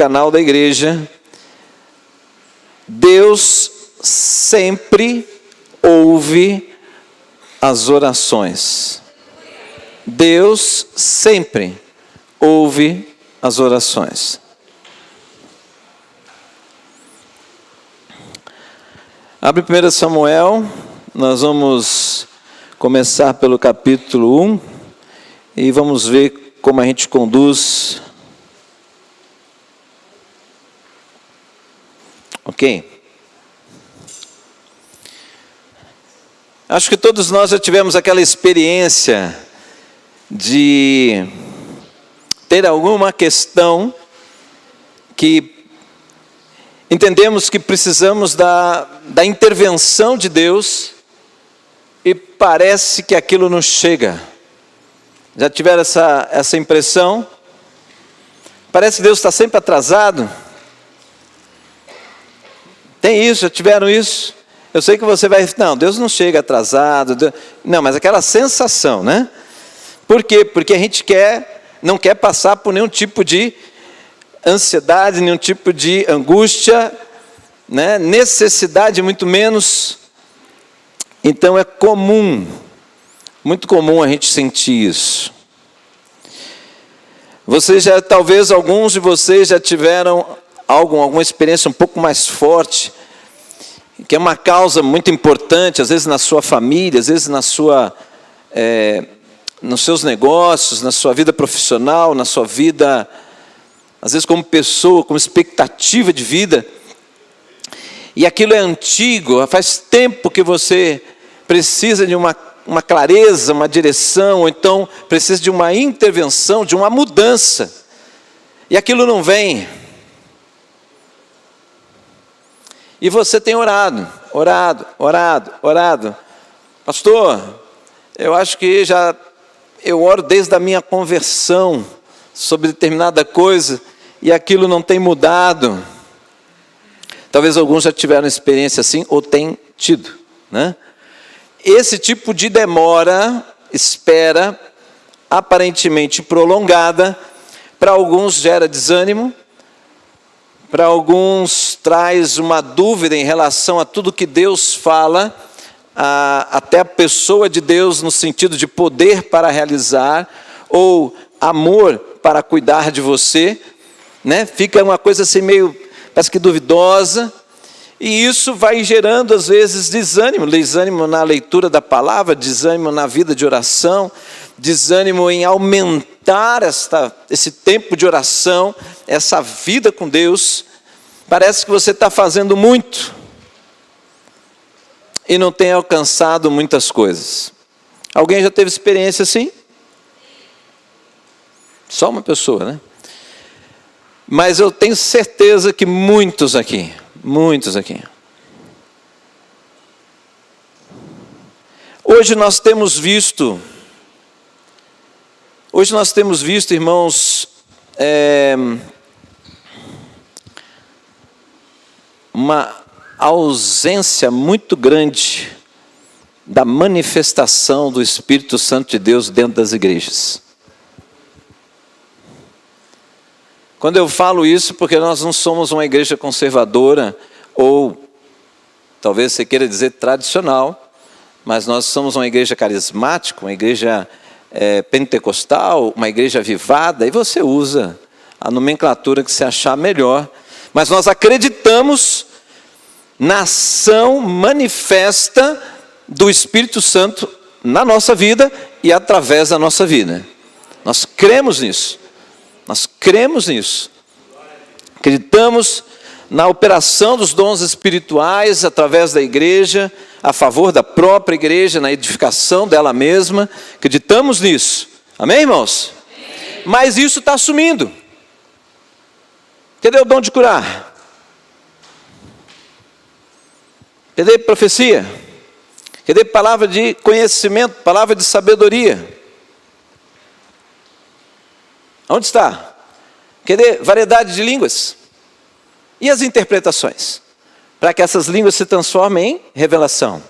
canal da igreja, Deus sempre ouve as orações. Deus sempre ouve as orações. Abre 1 Samuel, nós vamos começar pelo capítulo 1 e vamos ver como a gente conduz. Ok? Acho que todos nós já tivemos aquela experiência de ter alguma questão que entendemos que precisamos da intervenção de Deus e parece que aquilo não chega. Já tiveram essa impressão? Parece que Deus está sempre atrasado. Tem isso, já tiveram isso? Eu sei que você vai... Não, Deus não chega atrasado. Não, mas aquela sensação, né? Por quê? Porque a gente não quer passar por nenhum tipo de ansiedade, nenhum tipo de angústia, né? Necessidade, muito menos. Então é comum, muito comum a gente sentir isso. Talvez alguns de vocês já tiveram alguma experiência um pouco mais forte, que é uma causa muito importante, às vezes na sua família, às vezes nos seus negócios, na sua vida profissional, na sua vida, às vezes como pessoa, como expectativa de vida, e aquilo é antigo, faz tempo que você precisa de uma clareza, uma direção, ou então precisa de uma intervenção, de uma mudança, e aquilo não vem. E você tem orado. Pastor, eu acho que eu oro desde a minha conversão sobre determinada coisa e aquilo não tem mudado. Talvez alguns já tiveram experiência assim ou têm tido, né? Esse tipo de demora, espera, aparentemente prolongada, para alguns gera desânimo, para alguns traz uma dúvida em relação a tudo que Deus fala, até a pessoa de Deus no sentido de poder para realizar, ou amor para cuidar de você, né? Fica uma coisa assim meio, parece que duvidosa, e isso vai gerando às vezes desânimo na leitura da palavra, desânimo na vida de oração, desânimo em aumentar esse tempo de oração, essa vida com Deus. Parece que você está fazendo muito e não tem alcançado muitas coisas. Alguém já teve experiência assim? Só uma pessoa, né? Mas eu tenho certeza que muitos aqui. Hoje nós temos visto, irmãos, uma ausência muito grande da manifestação do Espírito Santo de Deus dentro das igrejas. Quando eu falo isso, porque nós não somos uma igreja conservadora, ou talvez você queira dizer tradicional, mas nós somos uma igreja carismática, uma igreja pentecostal, uma igreja avivada, e você usa a nomenclatura que você achar melhor. Mas nós acreditamos na ação manifesta do Espírito Santo na nossa vida e através da nossa vida. Nós cremos nisso. Acreditamos na operação dos dons espirituais através da igreja, a favor da própria igreja, na edificação dela mesma. Acreditamos nisso. Amém, irmãos? Amém. Mas isso está sumindo. Cadê o dom de curar? Cadê profecia? Cadê palavra de conhecimento, palavra de sabedoria? Onde está? Cadê variedade de línguas? E as interpretações? Para que essas línguas se transformem em revelação.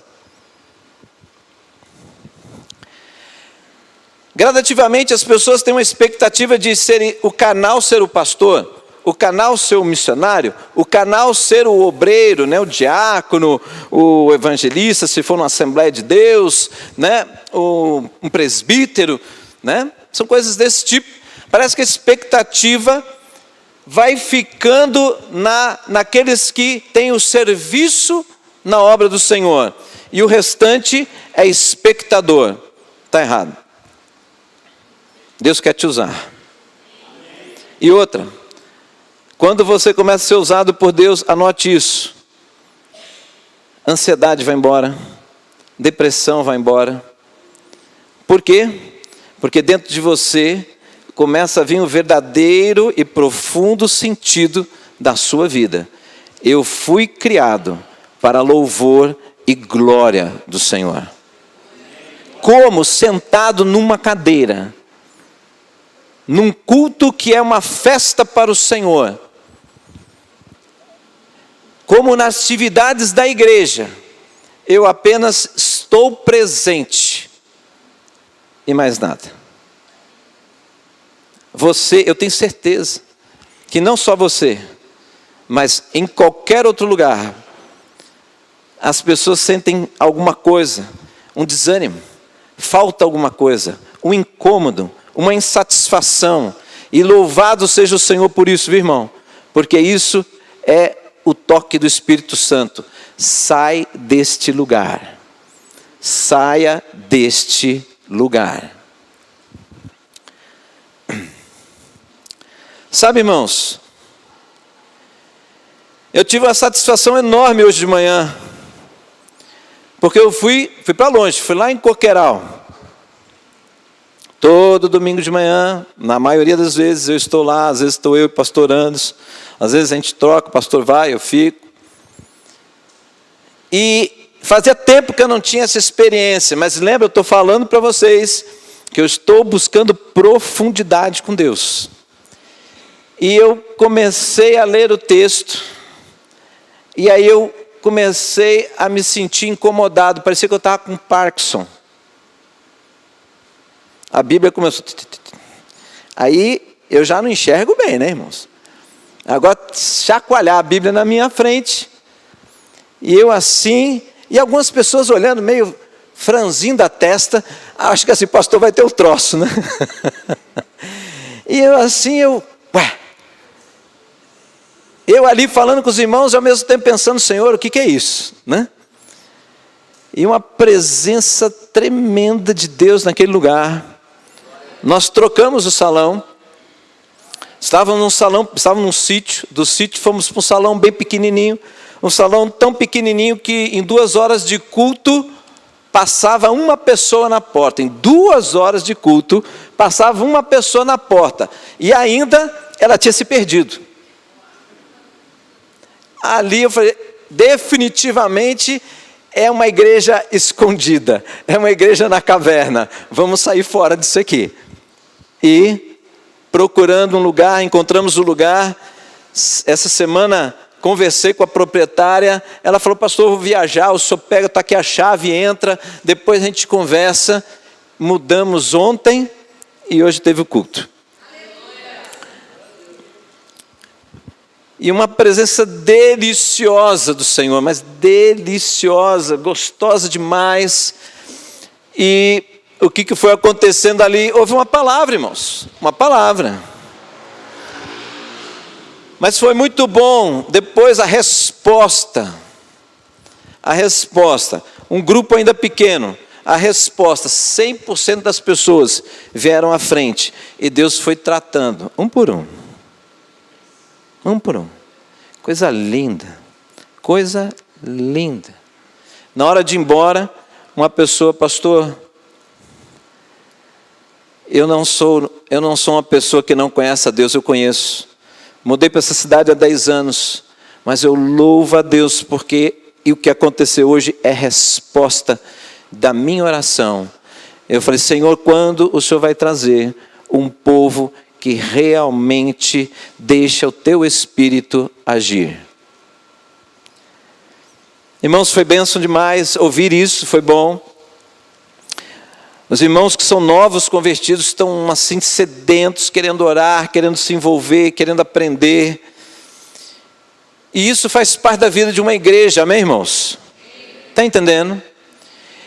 Gradativamente as pessoas têm uma expectativa de o canal ser o pastor, o canal ser o missionário, o canal ser o obreiro, né, o diácono, o evangelista, se for uma Assembleia de Deus, né, um presbítero, né, são coisas desse tipo. Parece que a expectativa vai ficando naqueles que têm o serviço na obra do Senhor, e o restante é espectador. Está errado. Deus quer te usar. E outra, quando você começa a ser usado por Deus, anote isso: ansiedade vai embora, depressão vai embora. Por quê? Porque dentro de você começa a vir o verdadeiro e profundo sentido da sua vida. Eu fui criado para louvor e glória do Senhor. Como sentado numa cadeira, num culto que é uma festa para o Senhor, como nas atividades da igreja, eu apenas estou presente e mais nada. Você, eu tenho certeza que não só você, mas em qualquer outro lugar, as pessoas sentem alguma coisa, um desânimo, falta alguma coisa, um incômodo, uma insatisfação. E louvado seja o Senhor por isso, viu, irmão? Porque isso é o toque do Espírito Santo. Sai deste lugar. Saia deste lugar. Sabe, irmãos, eu tive uma satisfação enorme hoje de manhã, porque eu fui para longe, fui lá em Coqueiral. Todo domingo de manhã, na maioria das vezes eu estou lá, às vezes estou eu e o pastor Anderson, às vezes a gente troca, o pastor vai, eu fico. E fazia tempo que eu não tinha essa experiência, mas lembra, eu estou falando para vocês que eu estou buscando profundidade com Deus. E eu comecei a ler o texto, e aí eu comecei a me sentir incomodado, parecia que eu estava com Parkinson. A Bíblia começou... Aí eu já não enxergo bem, né, irmãos? Agora, chacoalhar a Bíblia na minha frente, e eu assim, e algumas pessoas olhando, meio franzindo a testa, acho que assim, pastor vai ter o troço, né? E eu assim, eu ali falando com os irmãos e ao mesmo tempo pensando, Senhor, o que é isso, né? E uma presença tremenda de Deus naquele lugar. Nós trocamos o salão, estávamos num sítio, do sítio fomos para um salão bem pequenininho, um salão tão pequenininho que em 2 horas de culto passava uma pessoa na porta. Em 2 horas de culto passava uma pessoa na porta, e ainda ela tinha se perdido. Ali eu falei, definitivamente é uma igreja escondida, é uma igreja na caverna, vamos sair fora disso aqui. E procurando um lugar, encontramos o lugar. Essa semana conversei com a proprietária, ela falou, pastor, eu vou viajar, o senhor pega, está aqui a chave, entra, depois a gente conversa. Mudamos ontem e hoje teve o culto. E uma presença deliciosa do Senhor, mas deliciosa, gostosa demais. E o que foi acontecendo ali? Houve uma palavra, irmãos, uma palavra. Mas foi muito bom, depois a resposta, um grupo ainda pequeno, a resposta, 100% das pessoas vieram à frente, e Deus foi tratando, um por um. Coisa linda, coisa linda. Na hora de ir embora, uma pessoa, pastor, eu não sou uma pessoa que não conhece a Deus, eu conheço. Mudei para essa cidade há 10 anos, mas eu louvo a Deus porque o que aconteceu hoje é resposta da minha oração. Eu falei, Senhor, quando o Senhor vai trazer um povo que realmente deixa o teu Espírito agir? Irmãos, foi bênção demais ouvir isso, foi bom. Os irmãos que são novos convertidos estão assim sedentos, querendo orar, querendo se envolver, querendo aprender. E isso faz parte da vida de uma igreja, amém, irmãos? Está entendendo?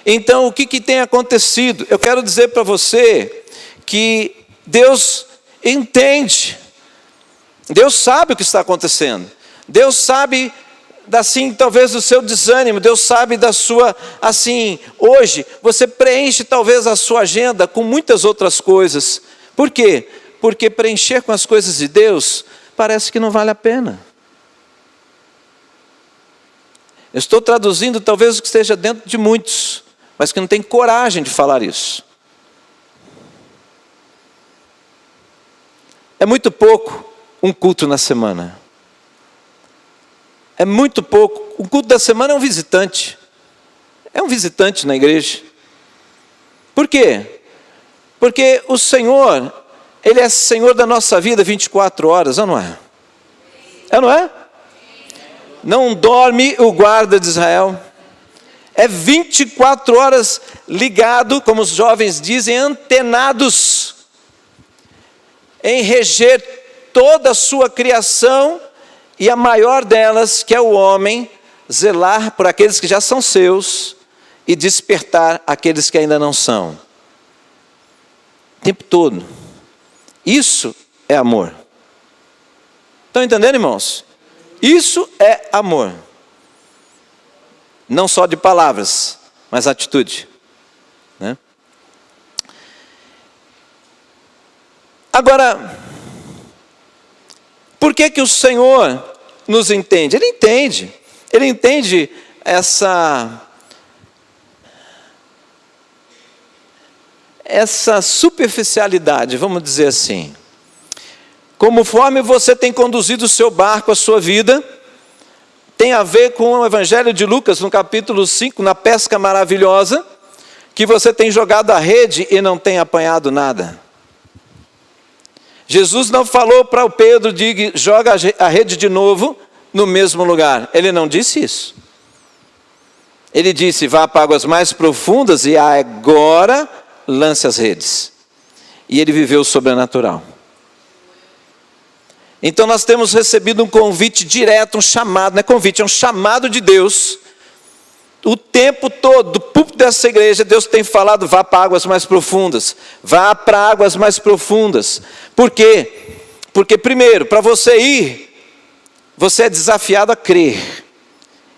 Então, o que tem acontecido? Eu quero dizer para você que Deus entende. Deus sabe o que está acontecendo. Deus sabe, assim, talvez do seu desânimo. Deus sabe da sua, assim, hoje, você preenche talvez a sua agenda com muitas outras coisas. Por quê? Porque preencher com as coisas de Deus parece que não vale a pena. Eu estou traduzindo talvez o que esteja dentro de muitos, mas que não tem coragem de falar isso. É muito pouco um culto na semana. É muito pouco. O culto da semana é um visitante. É um visitante na igreja. Por quê? Porque o Senhor, Ele é Senhor da nossa vida 24 horas, ou não é? É, não é? Não dorme o guarda de Israel. É 24 horas ligado, como os jovens dizem, antenados, em reger toda a sua criação, e a maior delas, que é o homem, zelar por aqueles que já são seus, e despertar aqueles que ainda não são. O tempo todo. Isso é amor. Estão entendendo, irmãos? Isso é amor. Não só de palavras, mas atitude, né? Agora, por que o Senhor nos entende? Ele entende essa superficialidade, vamos dizer assim. Conforme você tem conduzido o seu barco, a sua vida, tem a ver com o Evangelho de Lucas, no capítulo 5, na pesca maravilhosa, que você tem jogado a rede e não tem apanhado nada. Jesus não falou para o Pedro, joga a rede de novo no mesmo lugar. Ele não disse isso. Ele disse, vá para águas mais profundas e agora lance as redes. E ele viveu o sobrenatural. Então nós temos recebido um convite direto, um chamado, não é convite, é um chamado de Deus. O tempo todo, do púlpito dessa igreja, Deus tem falado, vá para águas mais profundas. Vá para águas mais profundas. Por quê? Porque primeiro, para você ir, você é desafiado a crer.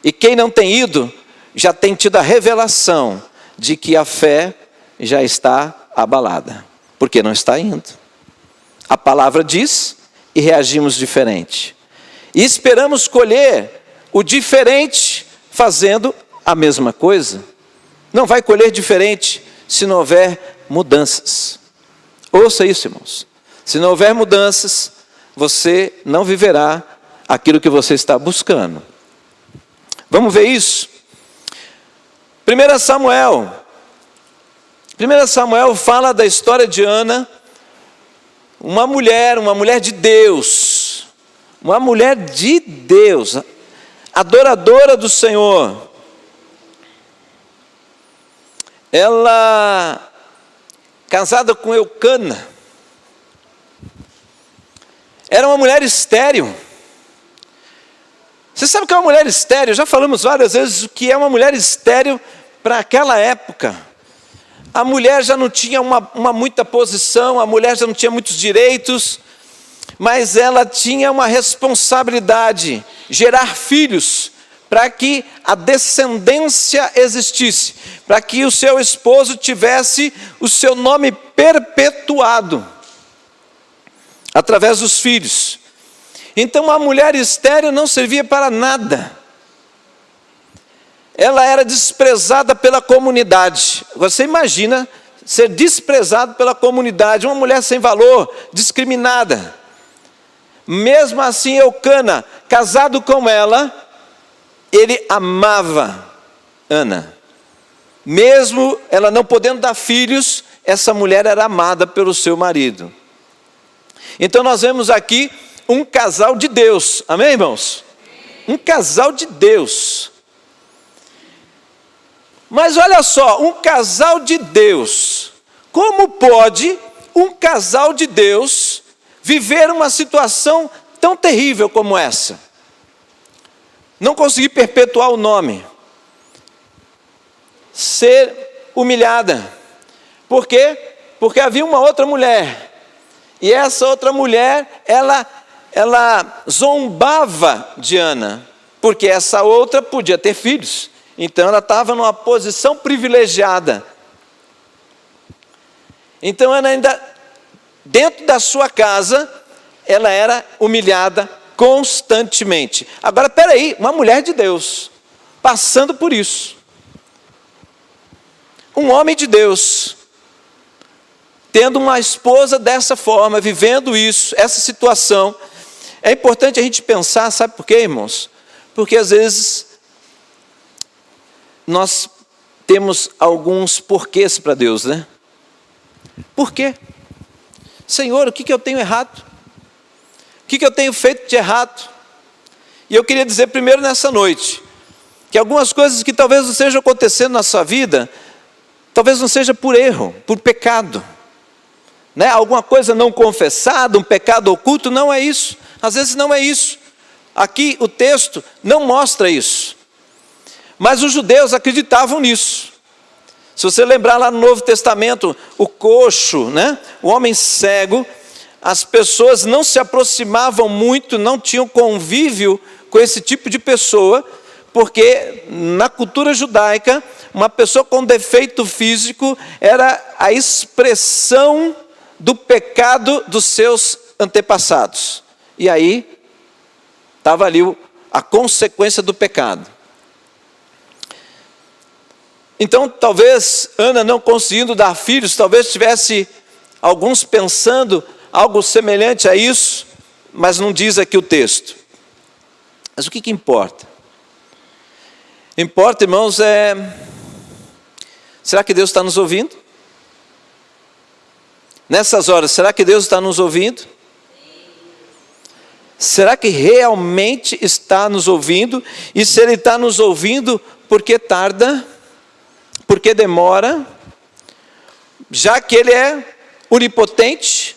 E quem não tem ido, já tem tido a revelação de que a fé já está abalada. Porque não está indo. A palavra diz e reagimos diferente. E esperamos colher o diferente fazendo a mesma coisa. Não vai colher diferente se não houver mudanças. Ouça isso, irmãos. Se não houver mudanças, você não viverá aquilo que você está buscando. Vamos ver isso? 1 Samuel fala da história de Ana, uma mulher de Deus, adoradora do Senhor. Ela, casada com Eucana, era uma mulher estéril. Você sabe o que é uma mulher estéril? Já falamos várias vezes o que é uma mulher estéril para aquela época. A mulher já não tinha uma muita posição, a mulher já não tinha muitos direitos, mas ela tinha uma responsabilidade, gerar filhos, para que a descendência existisse, para que o seu esposo tivesse o seu nome perpetuado, através dos filhos. Então a mulher estéril não servia para nada. Ela era desprezada pela comunidade. Você imagina ser desprezado pela comunidade, uma mulher sem valor, discriminada. Mesmo assim, Eucana, casado com ela, ele amava Ana. Mesmo ela não podendo dar filhos, essa mulher era amada pelo seu marido. Então nós vemos aqui um casal de Deus, amém, irmãos? Um casal de Deus. Mas olha só, um casal de Deus, Como pode um casal de Deus viver uma situação tão terrível como essa? Não conseguir perpetuar o nome. Ser humilhada. Por quê? Porque havia uma outra mulher. E essa outra mulher, ela zombava de Ana. Porque essa outra podia ter filhos. Então ela estava numa posição privilegiada. Então Ana ainda, dentro da sua casa, ela era humilhada constantemente. Agora, peraí, uma mulher de Deus, passando por isso. Um homem de Deus, tendo uma esposa dessa forma, vivendo isso, essa situação. É importante a gente pensar, sabe por quê, irmãos? Porque às vezes nós temos alguns porquês para Deus, né? Por quê? Senhor, o que eu tenho errado? O que eu tenho feito de errado? E eu queria dizer primeiro nessa noite, que algumas coisas que talvez não estejam acontecendo na sua vida, talvez não seja por erro, por pecado. Né? Alguma coisa não confessada, um pecado oculto, não é isso. Às vezes não é isso. Aqui o texto não mostra isso. Mas os judeus acreditavam nisso. Se você lembrar lá no Novo Testamento, o coxo, né? O homem cego, as pessoas não se aproximavam muito, não tinham convívio com esse tipo de pessoa, porque na cultura judaica, uma pessoa com defeito físico era a expressão do pecado dos seus antepassados. E aí, estava ali a consequência do pecado. Então, talvez Ana não conseguindo dar filhos, talvez tivesse alguns pensando algo semelhante a isso, mas não diz aqui o texto. Mas o que importa? Importa, irmãos, será que Deus está nos ouvindo? Nessas horas, será que Deus está nos ouvindo? Será que realmente está nos ouvindo? E se Ele está nos ouvindo, por que tarda? Por que demora? Já que Ele é onipotente,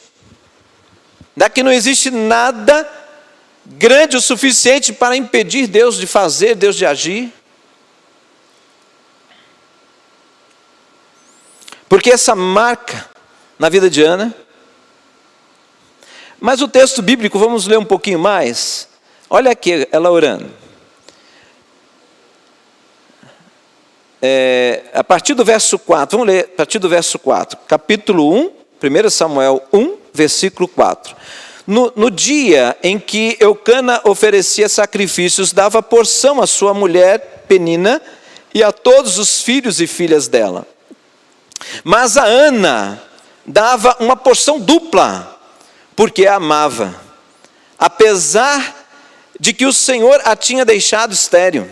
já que não existe nada grande o suficiente para impedir Deus de fazer, Deus de agir. Porque essa marca na vida de Ana. Mas o texto bíblico, vamos ler um pouquinho mais. Olha aqui ela orando. A partir do verso 4, vamos ler a partir do verso 4. Capítulo 1, 1 Samuel 1, versículo 4. No dia em que Eucana oferecia sacrifícios, dava porção à sua mulher Penina e a todos os filhos e filhas dela. Mas a Ana dava uma porção dupla, porque a amava, apesar de que o Senhor a tinha deixado estéril.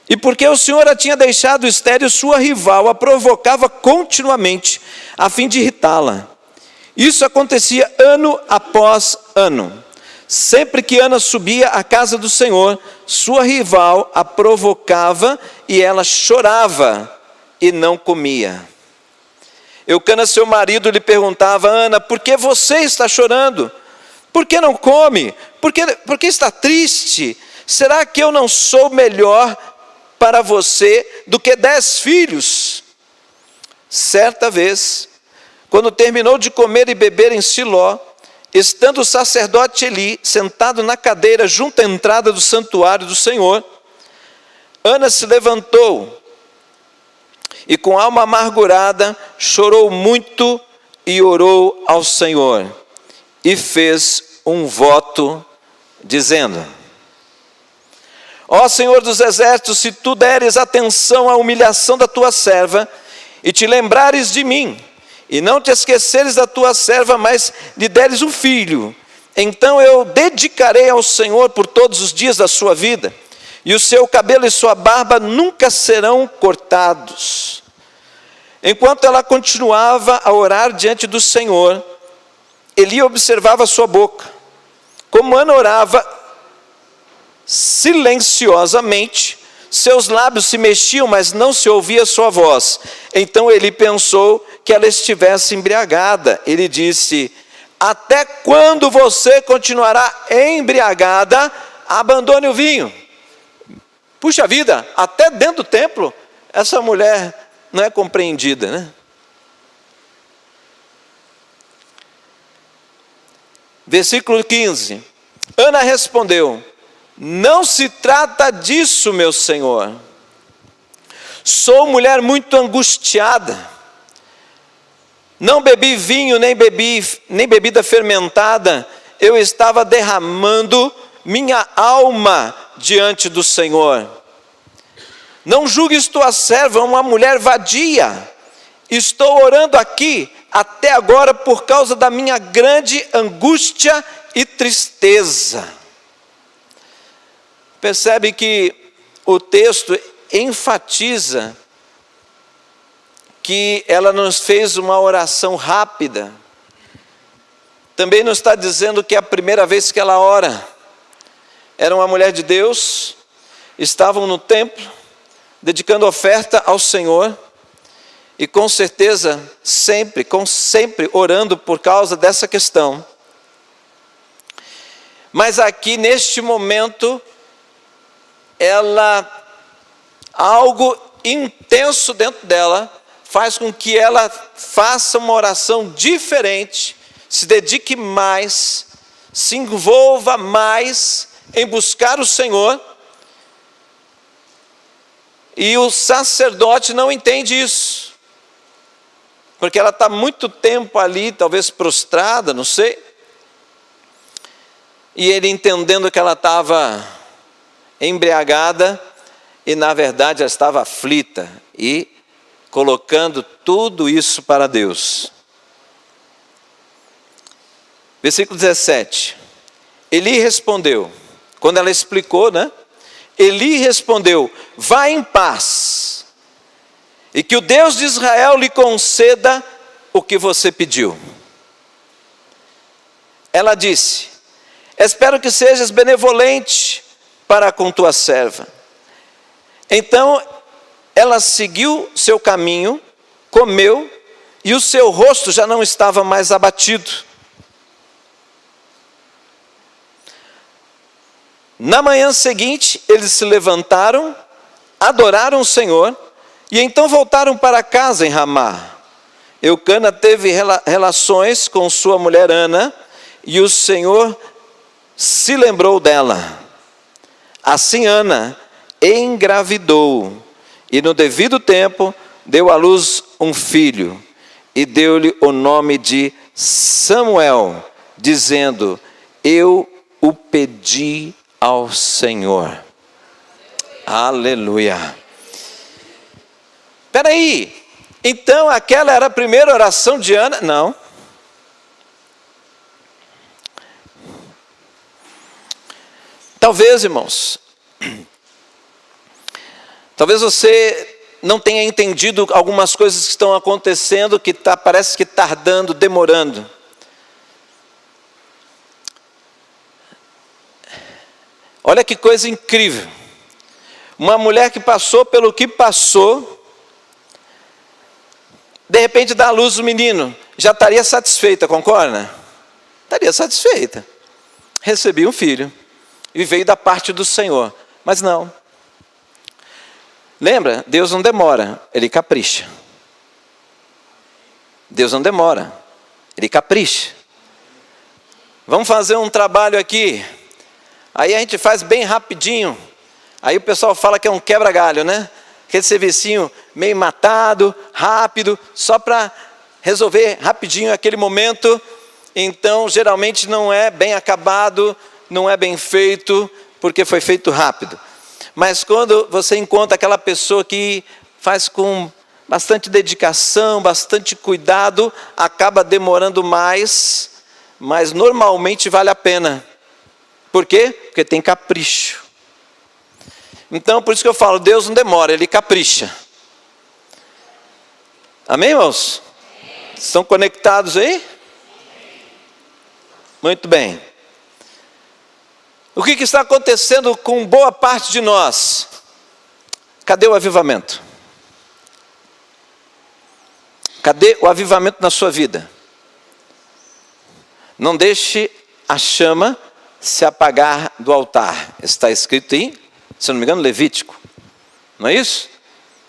E porque o Senhor a tinha deixado estéril, sua rival a provocava continuamente, a fim de irritá-la. Isso acontecia ano após ano. Sempre que Ana subia à casa do Senhor, sua rival a provocava e ela chorava e não comia. Eucana, seu marido, lhe perguntava: Ana, por que você está chorando? Por que não come? Por que está triste? Será que eu não sou melhor para você do que 10 filhos? Certa vez, quando terminou de comer e beber em Siló, estando o sacerdote Eli sentado na cadeira junto à entrada do santuário do Senhor, Ana se levantou e com alma amargurada chorou muito e orou ao Senhor e fez um voto dizendo: Ó Senhor dos exércitos, se tu deres atenção à humilhação da tua serva e te lembrares de mim, e não te esqueceres da tua serva, mas lhe deres um filho, então eu dedicarei ao Senhor por todos os dias da sua vida, e o seu cabelo e sua barba nunca serão cortados. Enquanto ela continuava a orar diante do Senhor, Eli observava sua boca. Como Ana orava silenciosamente, seus lábios se mexiam, mas não se ouvia sua voz. Então Eli pensou que ela estivesse embriagada. Ele disse: até quando você continuará embriagada? Abandone o vinho. Puxa vida, até dentro do templo, essa mulher não é compreendida, né? Versículo 15. Ana respondeu: não se trata disso, meu senhor. Sou mulher muito angustiada. Não bebi vinho, nem bebida fermentada. Eu estava derramando minha alma diante do Senhor. Não julgues tua serva uma mulher vadia. Estou orando aqui até agora por causa da minha grande angústia e tristeza. Percebe que o texto enfatiza que ela nos fez uma oração rápida. Também não está dizendo que é a primeira vez que ela ora. Era uma mulher de Deus, estavam no templo, dedicando oferta ao Senhor, e com certeza, sempre orando por causa dessa questão. Mas aqui, neste momento, algo intenso dentro dela, faz com que ela faça uma oração diferente, se dedique mais, se envolva mais em buscar o Senhor. E o sacerdote não entende isso, porque ela está muito tempo ali, talvez prostrada, não sei. E ele, entendendo que ela estava embriagada, e na verdade ela estava aflita, e colocando tudo isso para Deus. Versículo 17. Eli respondeu, quando ela explicou, né? Eli respondeu: vá em paz, e que o Deus de Israel lhe conceda o que você pediu. Ela disse: espero que sejas benevolente para com tua serva. Então ela seguiu seu caminho, comeu, e o seu rosto já não estava mais abatido. Na manhã seguinte, eles se levantaram, adoraram o Senhor, e então voltaram para casa em Ramá. Eucana teve relações com sua mulher Ana, e o Senhor se lembrou dela. Assim Ana engravidou, e no devido tempo deu à luz um filho, e deu-lhe o nome de Samuel, dizendo: eu o pedi ao Senhor. Aleluia. Espera aí, então aquela era a primeira oração de Ana? Não. Talvez, irmãos, talvez você não tenha entendido algumas coisas que estão acontecendo, que parece que tardando, demorando. Olha que coisa incrível. Uma mulher que passou pelo que passou, de repente dá à luz o menino, já estaria satisfeita, concorda? Estaria satisfeita. Recebi um filho, e veio da parte do Senhor. Mas não. Lembra? Deus não demora, Ele capricha. Deus não demora, Ele capricha. Vamos fazer um trabalho aqui. Aí a gente faz bem rapidinho. Aí o pessoal fala que é um quebra-galho, né? Aquele servicinho meio matado, rápido, só para resolver rapidinho aquele momento. Então, geralmente não é bem acabado, não é bem feito, porque foi feito rápido. Mas quando você encontra aquela pessoa que faz com bastante dedicação, bastante cuidado, acaba demorando mais, mas normalmente vale a pena. Por quê? Porque tem capricho. Então, por isso que eu falo, Deus não demora, Ele capricha. Amém, irmãos? Estão conectados aí? Muito bem. O que está acontecendo com boa parte de nós? Cadê o avivamento? Cadê o avivamento na sua vida? Não deixe a chama se apagar do altar. Está escrito em, se não me engano, Levítico. Não é isso?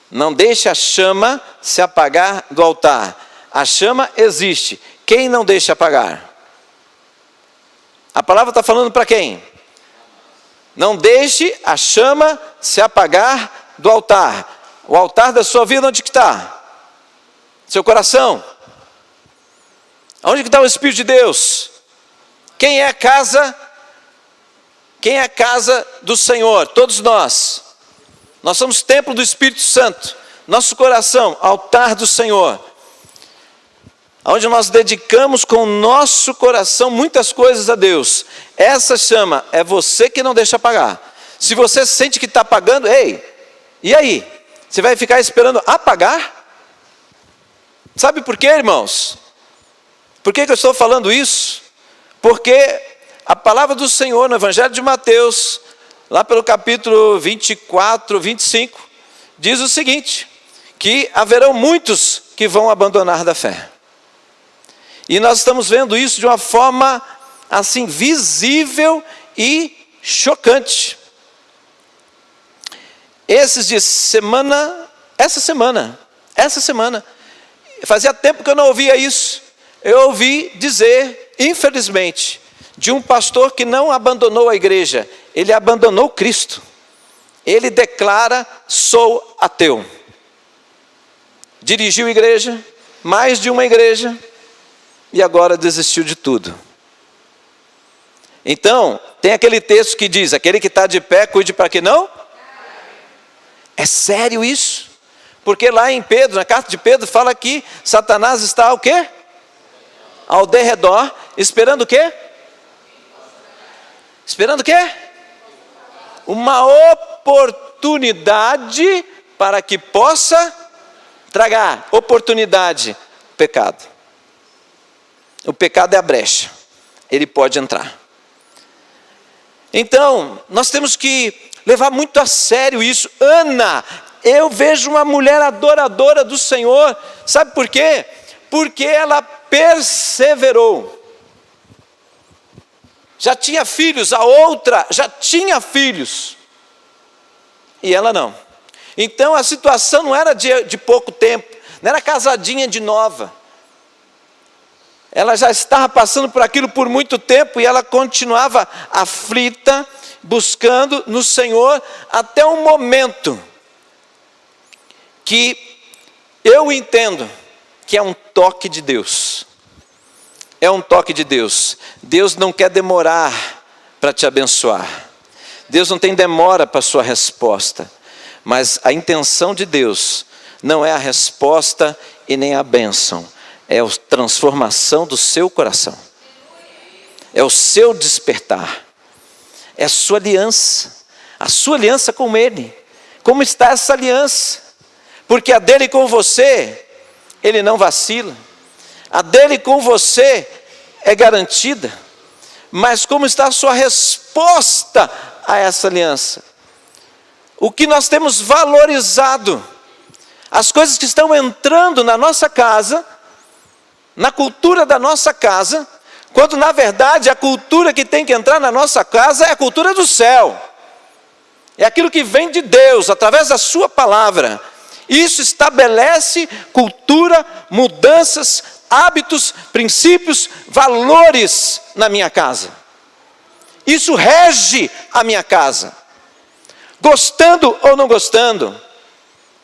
Não deixe a chama se apagar do altar. A chama existe. Quem não deixa apagar? A palavra está falando para quem? Não deixe a chama se apagar do altar. O altar da sua vida, onde que está? Seu coração. Onde que está o Espírito de Deus? Quem é a casa? Quem é a casa do Senhor? Todos nós. Nós somos templo do Espírito Santo. Nosso coração, altar do Senhor. Onde nós dedicamos com o nosso coração muitas coisas a Deus. Essa chama é você que não deixa apagar. Se você sente que está apagando, ei, e aí? Você vai ficar esperando apagar? Sabe por quê, irmãos? Por que eu estou falando isso? Porque a palavra do Senhor no Evangelho de Mateus, lá pelo capítulo 24, 25, diz o seguinte, que haverão muitos que vão abandonar da fé. E nós estamos vendo isso de uma forma, assim, visível e chocante. Essa semana, fazia tempo que eu não ouvia isso. Eu ouvi dizer, infelizmente, de um pastor que não abandonou a igreja, ele abandonou Cristo. Ele declara, sou ateu. Dirigiu igreja, mais de uma igreja, e agora desistiu de tudo. Então, tem aquele texto que diz, aquele que está de pé, cuide para que não? É sério isso? Porque lá em Pedro, na carta de Pedro, fala que Satanás está o quê? Ao derredor, esperando o quê? Esperando o quê? Uma oportunidade para que possa tragar. Oportunidade, pecado. O pecado é a brecha, ele pode entrar. Então, nós temos que levar muito a sério isso. Ana, eu vejo uma mulher adoradora do Senhor, sabe por quê? Porque ela perseverou. Já tinha filhos, a outra já tinha filhos, e ela não. Então a situação não era de pouco tempo, não era casadinha de nova. Ela já estava passando por aquilo por muito tempo e ela continuava aflita, buscando no Senhor, até um momento que eu entendo que é um toque de Deus. É um toque de Deus. Deus não quer demorar para te abençoar. Deus não tem demora para a sua resposta. Mas a intenção de Deus não é a resposta e nem a bênção. É a transformação do seu coração. É o seu despertar. É a sua aliança com Ele. Como está essa aliança? Porque a dele com você, Ele não vacila. A dele com você é garantida. Mas como está a sua resposta a essa aliança? O que nós temos valorizado? As coisas que estão entrando na nossa casa, na cultura da nossa casa, quando na verdade a cultura que tem que entrar na nossa casa é a cultura do céu. É aquilo que vem de Deus, através da sua palavra. Isso estabelece cultura, mudanças, hábitos, princípios, valores na minha casa. Isso rege a minha casa. Gostando ou não gostando,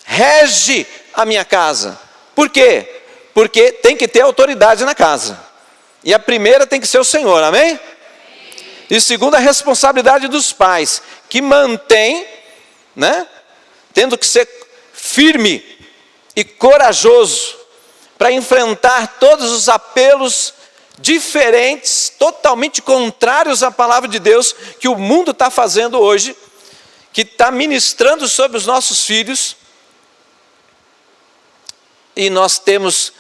rege a minha casa. Por quê? Porque tem que ter autoridade na casa. E a primeira tem que ser o Senhor, amém? E segundo, a responsabilidade dos pais, que mantém, né? Tendo que ser firme e corajoso para enfrentar todos os apelos diferentes, totalmente contrários à palavra de Deus, que o mundo está fazendo hoje, que está ministrando sobre os nossos filhos. E nós temos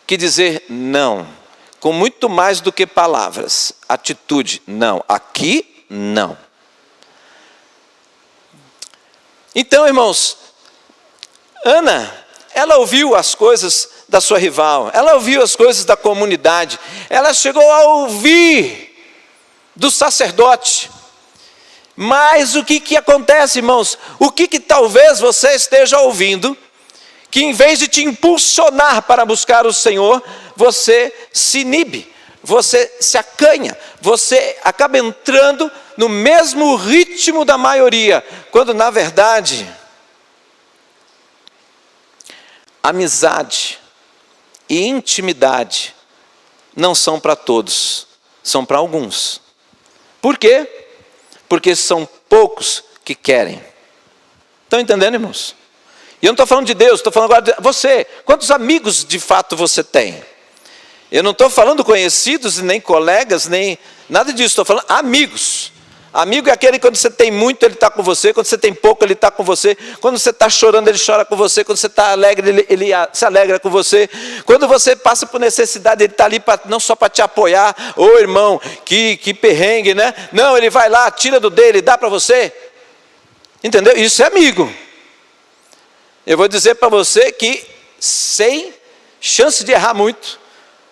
que dizer não, com muito mais do que palavras, atitude, não, aqui não. Então, irmãos, Ana, ela ouviu as coisas da sua rival, ela ouviu as coisas da comunidade, ela chegou a ouvir do sacerdote. Mas o que acontece, irmãos? O que talvez você esteja ouvindo, que em vez de te impulsionar para buscar o Senhor, você se inibe, você se acanha, você acaba entrando no mesmo ritmo da maioria, quando na verdade, amizade e intimidade não são para todos, são para alguns. Por quê? Porque são poucos que querem. Estão entendendo, irmãos? E eu não estou falando de Deus, estou falando agora de você. Quantos amigos de fato você tem? Eu não estou falando conhecidos, nem colegas, nem nada disso. Estou falando amigos. Amigo é aquele que quando você tem muito, ele está com você. Quando você tem pouco, ele está com você. Quando você está chorando, ele chora com você. Quando você está alegre, ele se alegra com você. Quando você passa por necessidade, ele está ali não só para te apoiar. Ô irmão, que perrengue, né? Não, ele vai lá, tira do dele, dá para você. Entendeu? Isso é amigo. Eu vou dizer para você que, sem chance de errar muito,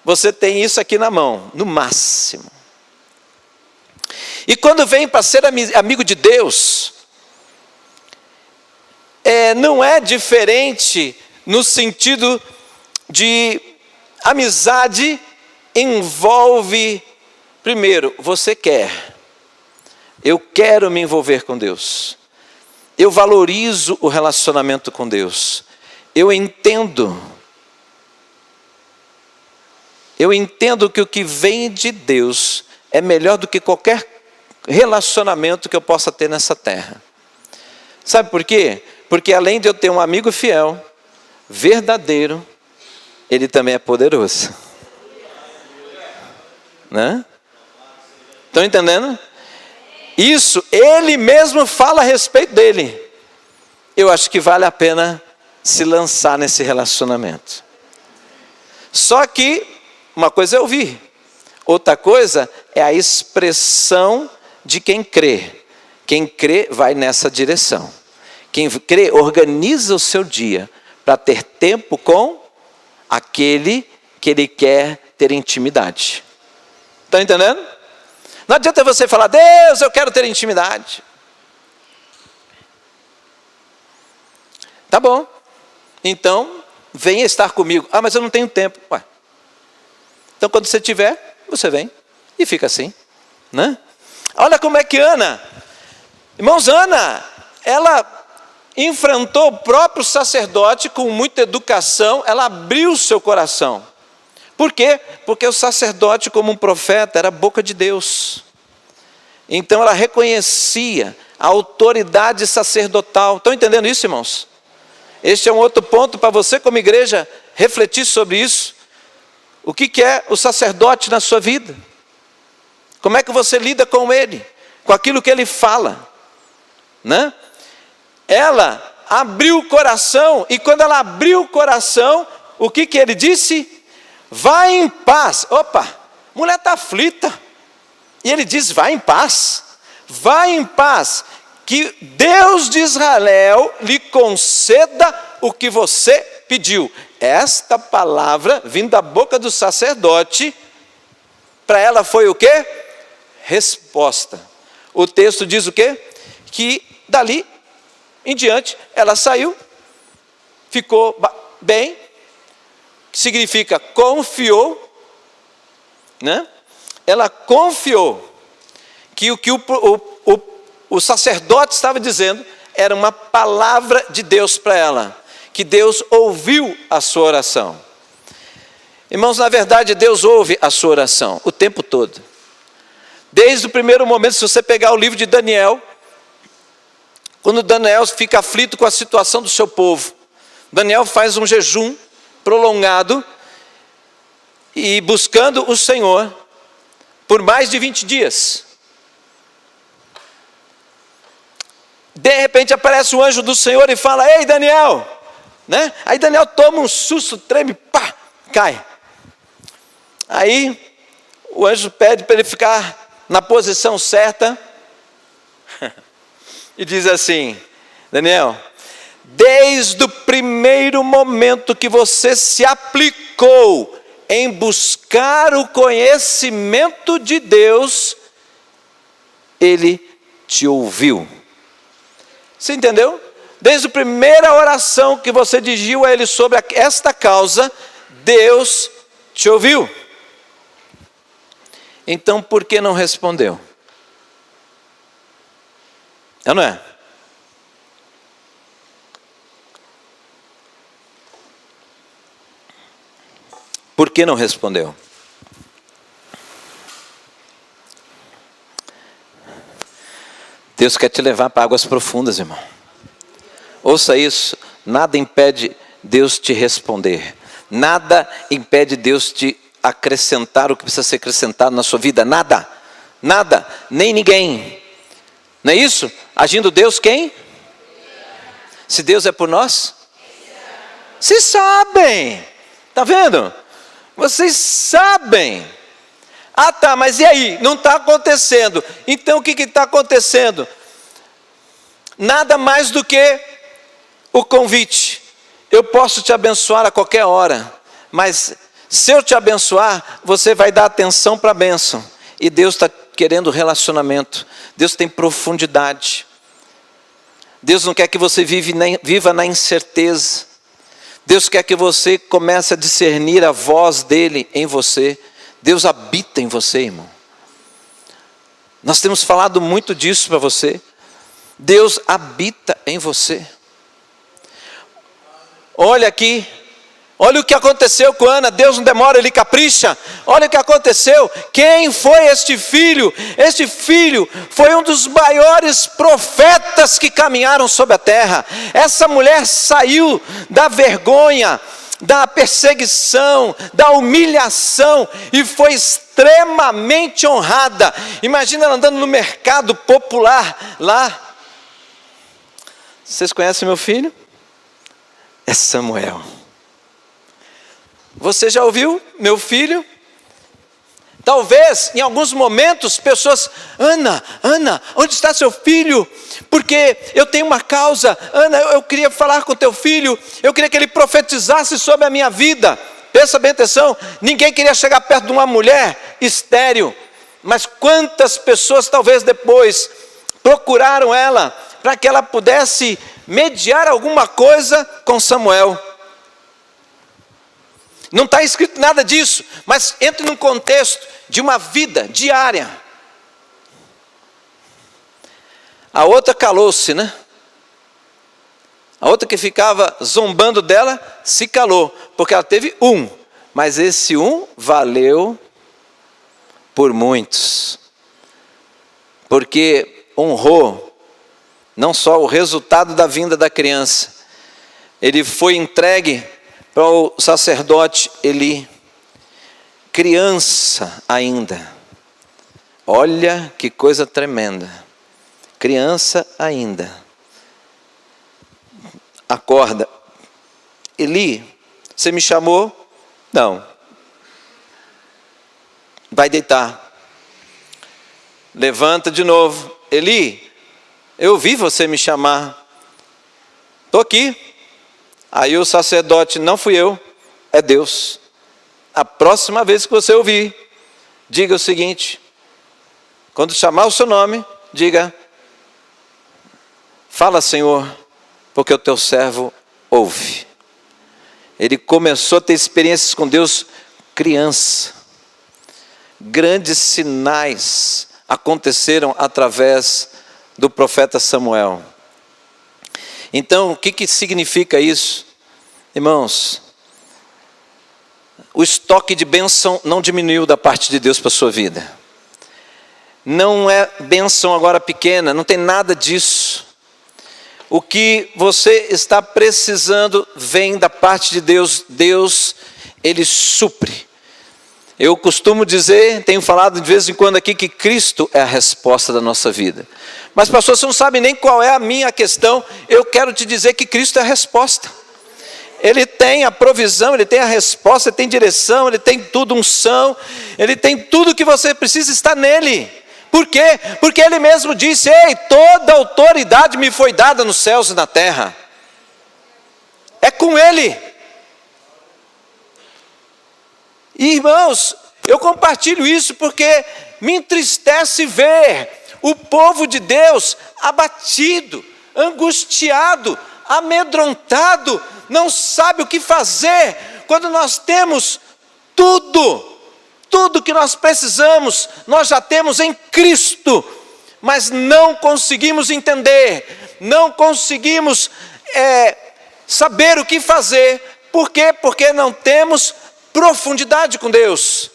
você tem isso aqui na mão, no máximo. E quando vem para ser amigo de Deus, não é diferente no sentido de amizade envolve, primeiro, você quer. Eu quero me envolver com Deus. Eu valorizo o relacionamento com Deus. Eu entendo que o que vem de Deus é melhor do que qualquer relacionamento que eu possa ter nessa terra. Sabe por quê? Porque além de eu ter um amigo fiel, verdadeiro, ele também é poderoso. Né? Estão entendendo? Isso, ele mesmo fala a respeito dele. Eu acho que vale a pena se lançar nesse relacionamento. Só que, uma coisa é ouvir, outra coisa é a expressão de quem crê. Quem crê vai nessa direção. Quem crê organiza o seu dia para ter tempo com aquele que ele quer ter intimidade. Estão entendendo? Não adianta você falar, Deus, eu quero ter intimidade. Tá bom. Então, venha estar comigo. Ah, mas eu não tenho tempo. Ué. Então, quando você tiver, você vem e fica assim. Né? Olha como é que Ana, irmãos, Ana, ela enfrentou o próprio sacerdote com muita educação, ela abriu o seu coração. Por quê? Porque o sacerdote, como um profeta, era a boca de Deus. Então ela reconhecia a autoridade sacerdotal. Estão entendendo isso, irmãos? Este é um outro ponto para você, como igreja, refletir sobre isso. O que é o sacerdote na sua vida? Como é que você lida com ele? Com aquilo que ele fala? Né? Ela abriu o coração, e quando ela abriu o coração, o que ele disse? Vai em paz. Opa, mulher está aflita. E ele diz, vai em paz. Vai em paz. Que Deus de Israel lhe conceda o que você pediu. Esta palavra, vindo da boca do sacerdote, para ela foi o quê? Resposta. O texto diz o quê? Que dali em diante, ela saiu, ficou bem, que significa confiou, né? Ela confiou que o que o sacerdote estava dizendo era uma palavra de Deus para ela, que Deus ouviu a sua oração. Irmãos, na verdade Deus ouve a sua oração o tempo todo. Desde o primeiro momento, se você pegar o livro de Daniel, quando Daniel fica aflito com a situação do seu povo, Daniel faz um jejum prolongado e buscando o Senhor por mais de 20 dias. De repente aparece o anjo do Senhor e fala, ei Daniel, né? Aí Daniel toma um susto, treme, pá, cai. Aí o anjo pede para ele ficar na posição certa e diz assim, Daniel, Desde o primeiro momento que você se aplicou em buscar o conhecimento de Deus, Ele te ouviu. Você entendeu? Desde a primeira oração que você dirigiu a Ele sobre esta causa, Deus te ouviu. Então, por que não respondeu? É ou não é? Por que não respondeu? Deus quer te levar para águas profundas, irmão. Ouça isso, nada impede Deus te responder. Nada impede Deus te acrescentar o que precisa ser acrescentado na sua vida. Nada, nada, nem ninguém. Não é isso? Agindo Deus, quem? Se Deus é por nós? Vocês sabem. Está vendo? Vocês sabem. Ah, tá, mas e aí? Não está acontecendo. Então o que está acontecendo? Nada mais do que o convite. Eu posso te abençoar a qualquer hora, mas se eu te abençoar, você vai dar atenção para a bênção. E Deus está querendo relacionamento. Deus tem profundidade. Deus não quer que você viva na incerteza. Deus quer que você comece a discernir a voz dEle em você. Deus habita em você, irmão. Nós temos falado muito disso para você. Deus habita em você. Olha aqui. Olha o que aconteceu com Ana. Deus não demora, Ele capricha. Olha o que aconteceu. Quem foi este filho? Este filho foi um dos maiores profetas que caminharam sobre a terra. Essa mulher saiu da vergonha, da perseguição, da humilhação e foi extremamente honrada. Imagina ela andando no mercado popular lá. Vocês conhecem meu filho? É Samuel. Você já ouviu meu filho? Talvez em alguns momentos pessoas, Ana, onde está seu filho? Porque eu tenho uma causa, Ana, eu queria falar com teu filho, eu queria que ele profetizasse sobre a minha vida. Presta bem atenção, ninguém queria chegar perto de uma mulher estéril, mas quantas pessoas talvez depois procuraram ela para que ela pudesse mediar alguma coisa com Samuel. Não está escrito nada disso, mas entra num contexto de uma vida diária. A outra calou-se, né? A outra que ficava zombando dela, se calou, porque ela teve um, mas esse um valeu por muitos, porque honrou, não só o resultado da vinda da criança, ele foi entregue para o sacerdote Eli, criança ainda. Olha que coisa tremenda. Criança ainda. Acorda. Eli, você me chamou? Não. Vai deitar. Levanta de novo. Eli, eu ouvi você me chamar. Estou aqui. Aí o sacerdote, não fui eu, é Deus. A próxima vez que você ouvir, diga o seguinte, quando chamar o seu nome, diga, fala Senhor, porque o teu servo ouve. Ele começou a ter experiências com Deus criança. Grandes sinais aconteceram através do profeta Samuel. Então, o que significa isso? Irmãos, o estoque de bênção não diminuiu da parte de Deus para a sua vida. Não é bênção agora pequena, não tem nada disso. O que você está precisando vem da parte de Deus. Deus, Ele supre. Eu costumo dizer, tenho falado de vez em quando aqui, que Cristo é a resposta da nossa vida. Mas pastor, você não sabe nem qual é a minha questão. Eu quero te dizer que Cristo é a resposta. Ele tem a provisão, Ele tem a resposta, Ele tem direção, Ele tem tudo, unção, Ele tem tudo que você precisa, está nele. Por quê? Porque Ele mesmo disse, ei, toda autoridade me foi dada nos céus e na terra. é com Ele. E, irmãos, eu compartilho isso porque me entristece ver o povo de Deus abatido, angustiado, amedrontado, não sabe o que fazer, quando nós temos tudo que nós precisamos, nós já temos em Cristo, mas não conseguimos entender, não conseguimos saber o que fazer. Por quê? Porque não temos profundidade com Deus.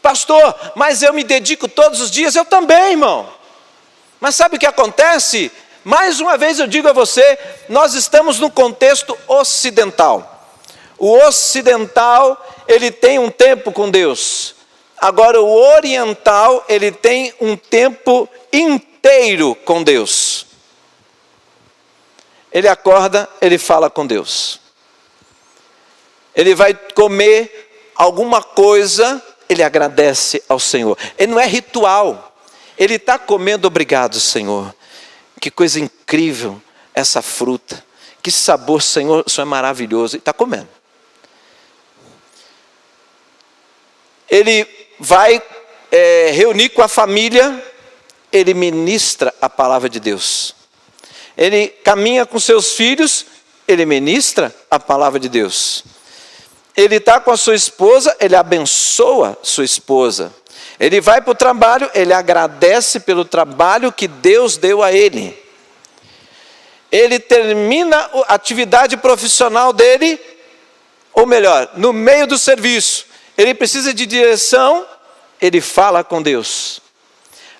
Pastor, mas eu me dedico todos os dias. Eu também, irmão. Mas sabe o que acontece? Mais uma vez eu digo a você, nós estamos no contexto ocidental. O ocidental, ele tem um tempo com Deus. Agora o oriental, ele tem um tempo inteiro com Deus. Ele acorda, ele fala com Deus. Ele vai comer alguma coisa, ele agradece ao Senhor. Ele não é ritual. Ele está comendo, obrigado, Senhor. Que coisa incrível essa fruta. Que sabor, Senhor, o Senhor é maravilhoso. E está comendo. Ele vai reunir com a família, ele ministra a palavra de Deus. Ele caminha com seus filhos, ele ministra a palavra de Deus. Ele está com a sua esposa, ele abençoa sua esposa. Ele vai para o trabalho, ele agradece pelo trabalho que Deus deu a ele. Ele termina a atividade profissional dele, ou melhor, no meio do serviço, ele precisa de direção, ele fala com Deus.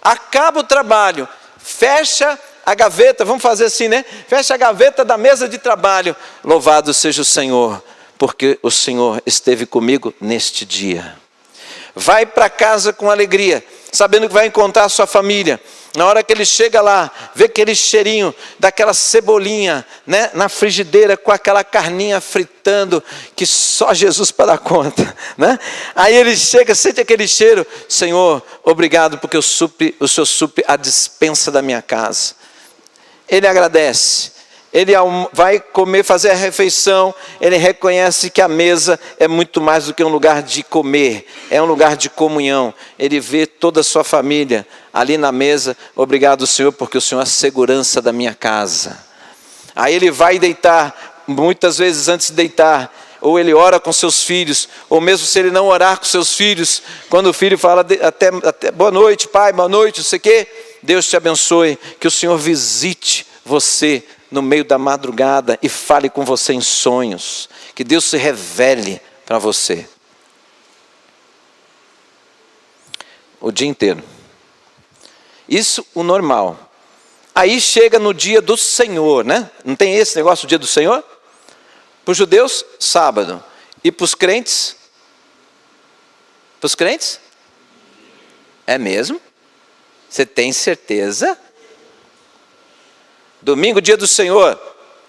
Acaba o trabalho, fecha a gaveta, vamos fazer assim, né? Fecha a gaveta da mesa de trabalho. Louvado seja o Senhor, porque o Senhor esteve comigo neste dia. Vai para casa com alegria, sabendo que vai encontrar a sua família. Na hora que ele chega lá, vê aquele cheirinho daquela cebolinha, né, na frigideira com aquela carninha fritando, que só Jesus para dar conta, né? Aí ele chega, sente aquele cheiro. Senhor, obrigado porque o Senhor supre a despensa da minha casa. Ele agradece. Ele vai comer, fazer a refeição, ele reconhece que a mesa é muito mais do que um lugar de comer, é um lugar de comunhão. Ele vê toda a sua família ali na mesa. Obrigado, Senhor, porque o Senhor é a segurança da minha casa. Aí ele vai deitar, muitas vezes antes de deitar, ou ele ora com seus filhos, ou mesmo se ele não orar com seus filhos, quando o filho fala até boa noite, pai, boa noite, não sei o quê, Deus te abençoe, que o Senhor visite você no meio da madrugada e fale com você em sonhos, que Deus se revele para você. O dia inteiro. Isso o normal. Aí chega no dia do Senhor, né? Não tem esse negócio, o dia do Senhor? Para os judeus, sábado. E para os crentes? Para os crentes? É mesmo? Você tem certeza? Domingo, dia do Senhor,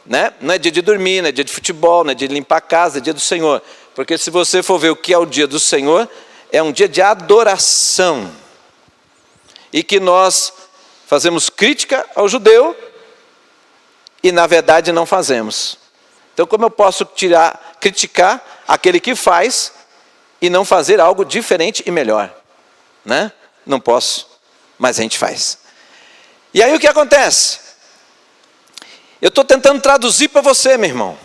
né? Não é dia de dormir, não é dia de futebol, não é dia de limpar a casa, é dia do Senhor. Porque se você for ver o que é o dia do Senhor, é um dia de adoração. E que nós fazemos crítica ao judeu e na verdade não fazemos. Então como eu posso criticar aquele que faz e não fazer algo diferente e melhor? Né? Não posso, mas a gente faz. E aí o que acontece? Eu estou tentando traduzir para você, meu irmão,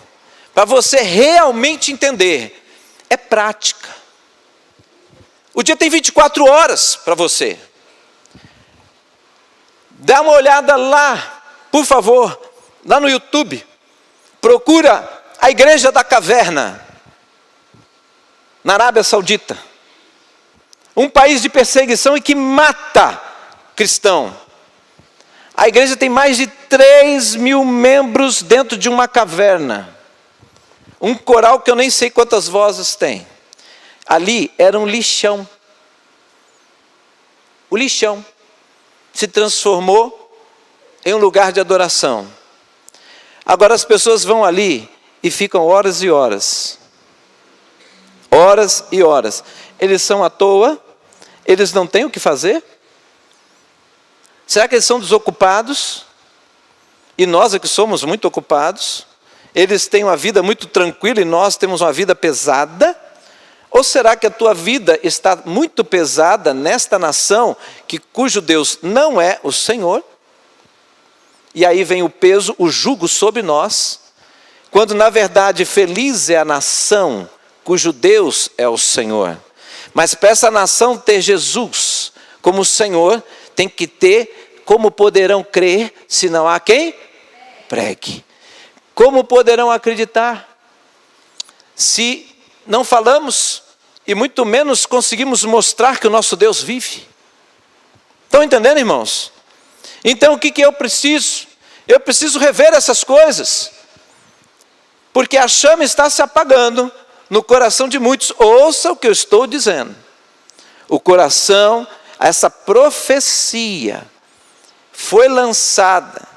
para você realmente entender. É prática. O dia tem 24 horas para você. Dá uma olhada lá, por favor, lá no YouTube. Procura a Igreja da Caverna, na Arábia Saudita. Um país de perseguição e que mata cristão. A igreja tem mais de 3.000 membros dentro de uma caverna. Um coral que eu nem sei quantas vozes tem. Ali era um lixão. O lixão se transformou em um lugar de adoração. Agora as pessoas vão ali e ficam horas e horas. Horas e horas. Eles são à toa? Eles não têm o que fazer? Será que eles são desocupados? E nós é que somos muito ocupados? eles têm uma vida muito tranquila e nós temos uma vida pesada? Ou será que a tua vida está muito pesada nesta nação, cujo Deus não é o Senhor? E aí vem o peso, o jugo sobre nós, quando na verdade feliz é a nação cujo Deus é o Senhor. Mas para essa nação ter Jesus como Senhor, tem que ter, como poderão crer se não há quem pregue? Como poderão acreditar se não falamos e muito menos conseguimos mostrar que o nosso Deus vive? Estão entendendo, irmãos? Então o que eu preciso? Eu preciso rever essas coisas, porque a chama está se apagando no coração de muitos. Ouça o que eu estou dizendo. O coração, essa profecia foi lançada,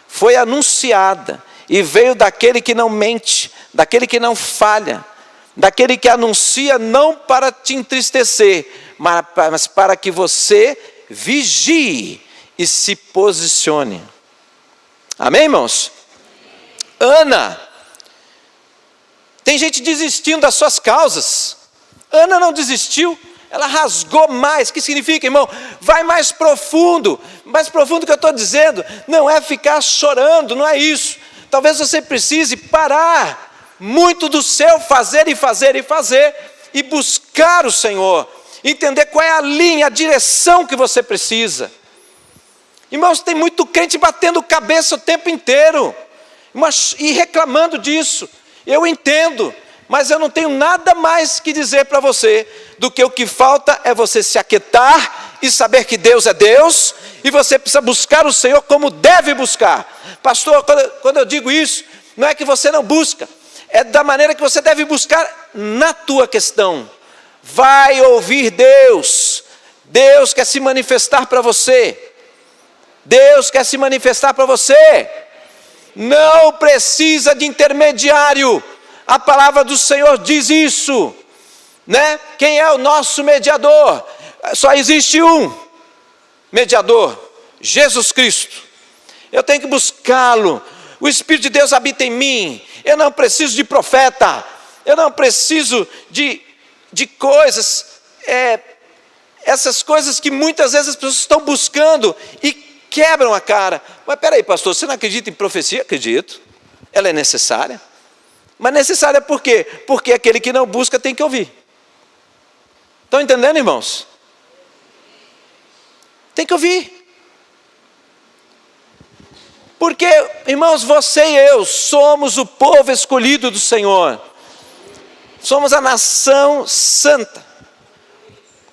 foi anunciada, e veio daquele que não mente, daquele que não falha, daquele que anuncia não para te entristecer, mas para que você vigie e se posicione. Amém, irmãos? Ana, tem gente desistindo das suas causas. Ana não desistiu, ela rasgou mais. O que significa, irmão? Vai mais profundo. Mais profundo que eu estou dizendo, não é ficar chorando, não é isso. Talvez você precise parar muito do seu fazer e buscar o Senhor, entender qual é a linha, a direção que você precisa. Irmãos, tem muito crente batendo cabeça o tempo inteiro, e reclamando disso. Eu entendo, mas eu não tenho nada mais que dizer para você, do que o que falta é você se aquietar e saber que Deus é Deus, e você precisa buscar o Senhor como deve buscar. Pastor, quando eu digo isso, não é que você não busca, é da maneira que você deve buscar na tua questão. Vai ouvir Deus. Deus quer se manifestar para você. Deus quer se manifestar para você. Não precisa de intermediário. A palavra do Senhor diz isso, né? Quem é o nosso mediador? Só existe um mediador, Jesus Cristo. Eu tenho que buscá-lo. O Espírito de Deus habita em mim. Eu não preciso de profeta. Eu não preciso de coisas, essas coisas que muitas vezes as pessoas estão buscando e quebram a cara. Mas peraí, pastor, você não acredita em profecia? Acredito. Ela é necessária. Mas necessária por quê? Porque aquele que não busca tem que ouvir. Estão entendendo, irmãos? Tem que ouvir. Porque, irmãos, você e eu somos o povo escolhido do Senhor. Somos a nação santa.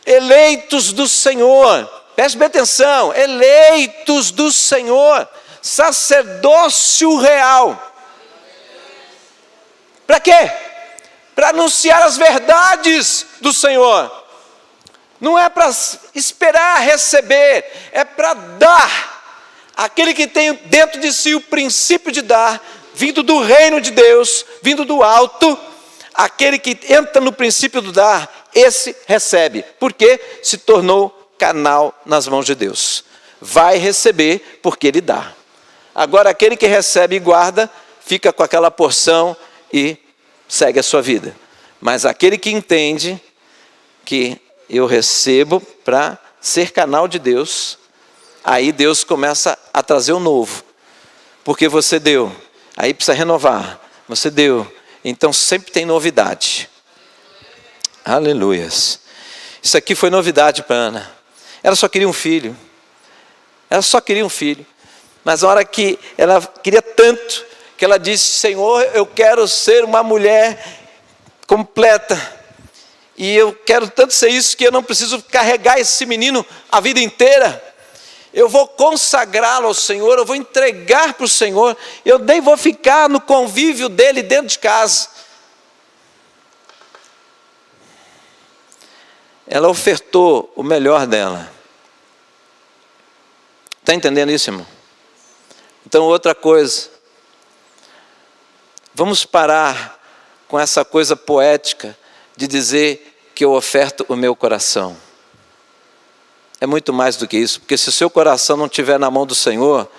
Eleitos do Senhor. Preste bem atenção. Eleitos do Senhor. Sacerdócio real. Para quê? Para anunciar as verdades do Senhor. Não é para esperar receber, é para dar. Aquele que tem dentro de si o princípio de dar, vindo do reino de Deus, vindo do alto, aquele que entra no princípio do dar, esse recebe, porque se tornou canal nas mãos de Deus. Vai receber porque ele dá. Agora aquele que recebe e guarda, fica com aquela porção e segue a sua vida. Mas aquele que entende que eu recebo para ser canal de Deus, aí Deus começa a trazer o novo, porque você deu, aí precisa renovar, você deu, então sempre tem novidade. Aleluias. Isso aqui foi novidade para Ana. Ela só queria um filho. Mas na hora que ela queria tanto, que ela disse: Senhor, eu quero ser uma mulher completa, e eu quero tanto ser isso, que eu não preciso carregar esse menino a vida inteira. Eu vou consagrá-lo ao Senhor, eu vou entregar para o Senhor, eu nem vou ficar no convívio dele dentro de casa. Ela ofertou o melhor dela. Está entendendo isso, irmão? Então, outra coisa, vamos parar com essa coisa poética de dizer que eu oferto o meu coração. É muito mais do que isso, porque se o seu coração não estiver na mão do Senhor,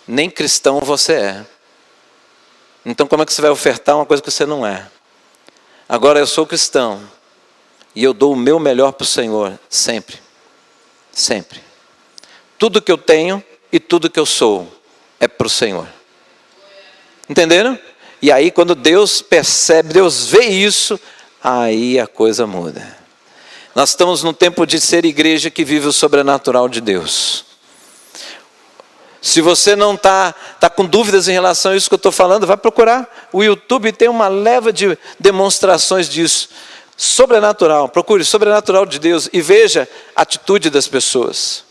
nem cristão você é. Então como é que você vai ofertar uma coisa que você não é? Agora eu sou cristão e eu dou o meu melhor para o Senhor, sempre. Sempre. Tudo que eu tenho e tudo que eu sou é para o Senhor. Entenderam? E aí quando Deus percebe, Deus vê isso, aí a coisa muda. Nós estamos num tempo de ser igreja que vive o sobrenatural de Deus. Se você não está com dúvidas em relação a isso que eu estou falando, vai procurar. O YouTube tem uma leva de demonstrações disso. Sobrenatural, procure sobrenatural de Deus e veja a atitude das pessoas.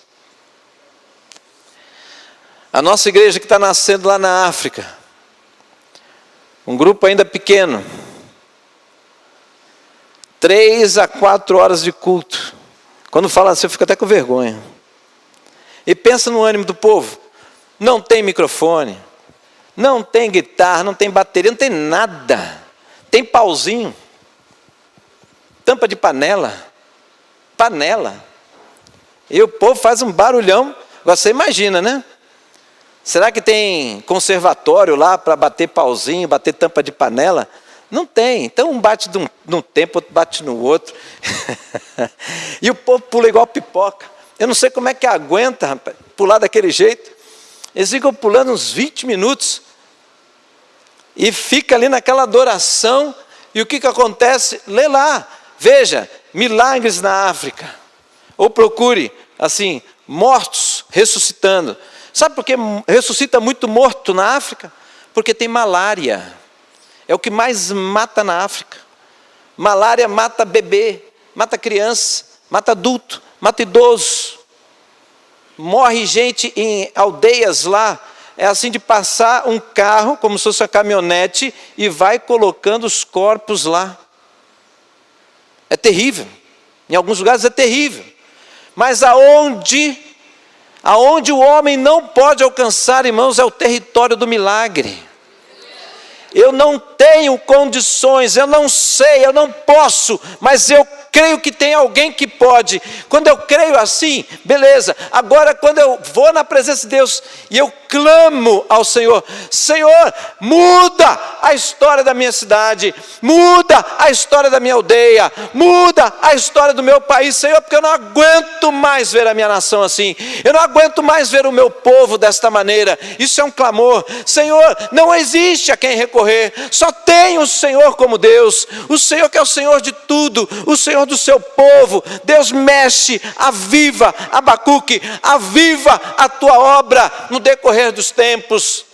A nossa igreja que está nascendo lá na África, um grupo ainda pequeno, 3 a 4 horas de culto. Quando fala assim, eu fico até com vergonha. E pensa no ânimo do povo. Não tem microfone, não tem guitarra, não tem bateria, não tem nada. Tem pauzinho, tampa de panela. E o povo faz um barulhão. Você imagina, né? Será que tem conservatório lá para bater pauzinho, bater tampa de panela? Não tem. Então um bate num tempo, outro bate no outro. E o povo pula igual pipoca. Eu não sei como é que aguenta, rapaz, pular daquele jeito. Eles ficam pulando uns 20 minutos. E fica ali naquela adoração. E o que acontece? Lê lá. Veja, milagres na África. Ou procure, assim, mortos ressuscitando. Sabe por que ressuscita muito morto na África? Porque tem malária. É o que mais mata na África. Malária mata bebê, mata criança, mata adulto, mata idoso. Morre gente em aldeias lá. É assim de passar um carro, como se fosse uma caminhonete, e vai colocando os corpos lá. É terrível. Em alguns lugares é terrível. Mas aonde o homem não pode alcançar, irmãos, é o território do milagre. Eu não tenho condições, eu não sei, eu não posso, mas eu creio que tem alguém que pode. Quando eu creio assim, beleza. Agora quando eu vou na presença de Deus e eu clamo ao Senhor, Senhor, muda a história da minha cidade, muda a história da minha aldeia, muda a história do meu país, Senhor, porque eu não aguento mais ver a minha nação assim, eu não aguento mais ver o meu povo desta maneira. Isso é um clamor. Senhor, não existe a quem recorrer, só tem o Senhor como Deus, o Senhor que é o Senhor de tudo, o Senhor do seu povo. Deus mexe, aviva, Abacuque, aviva a tua obra no decorrer dos tempos,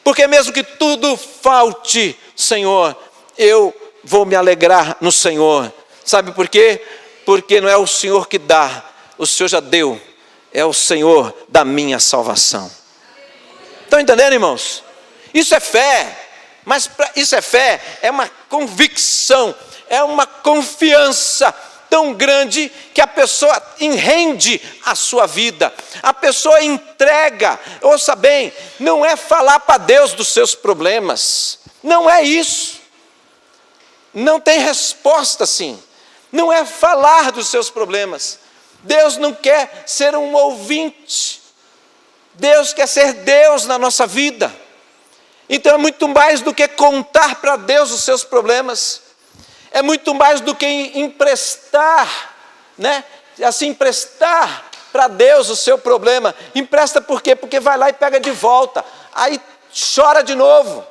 porque mesmo que tudo falte, Senhor, eu vou me alegrar no Senhor. Sabe por quê? Porque não é o Senhor que dá, o Senhor já deu, é o Senhor da minha salvação. Estão entendendo, irmãos? Isso é fé, mas isso é fé, é uma convicção, é uma confiança tão grande que a pessoa rende a sua vida, a pessoa entrega. Ouça bem, não é falar para Deus dos seus problemas, não é isso, não tem resposta assim, não é falar dos seus problemas. Deus não quer ser um ouvinte, Deus quer ser Deus na nossa vida. Então é muito mais do que contar para Deus os seus problemas, é muito mais do que emprestar, né? Assim, emprestar para Deus o seu problema. Empresta por quê? Porque vai lá e pega de volta, aí chora de novo.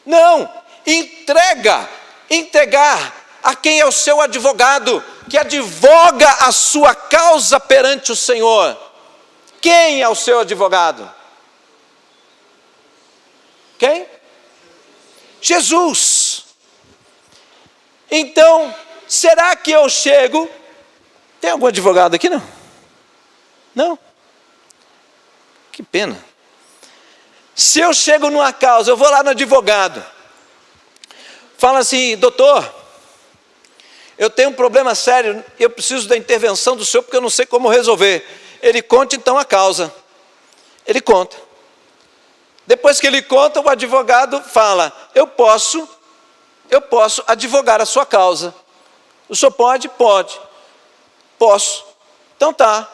Não, entregar a quem é o seu advogado, que advoga a sua causa perante o Senhor. Quem é o seu advogado? Quem? Jesus. Então, será que eu chego? Tem algum advogado aqui, não? Não? Que pena. Se eu chego numa causa, eu vou lá no advogado, fala assim: doutor, eu tenho um problema sério, eu preciso da intervenção do senhor porque eu não sei como resolver. Ele conta então a causa. Ele conta. Depois que ele conta, o advogado fala: eu posso advogar a sua causa. O senhor pode? Pode. Posso. Então tá.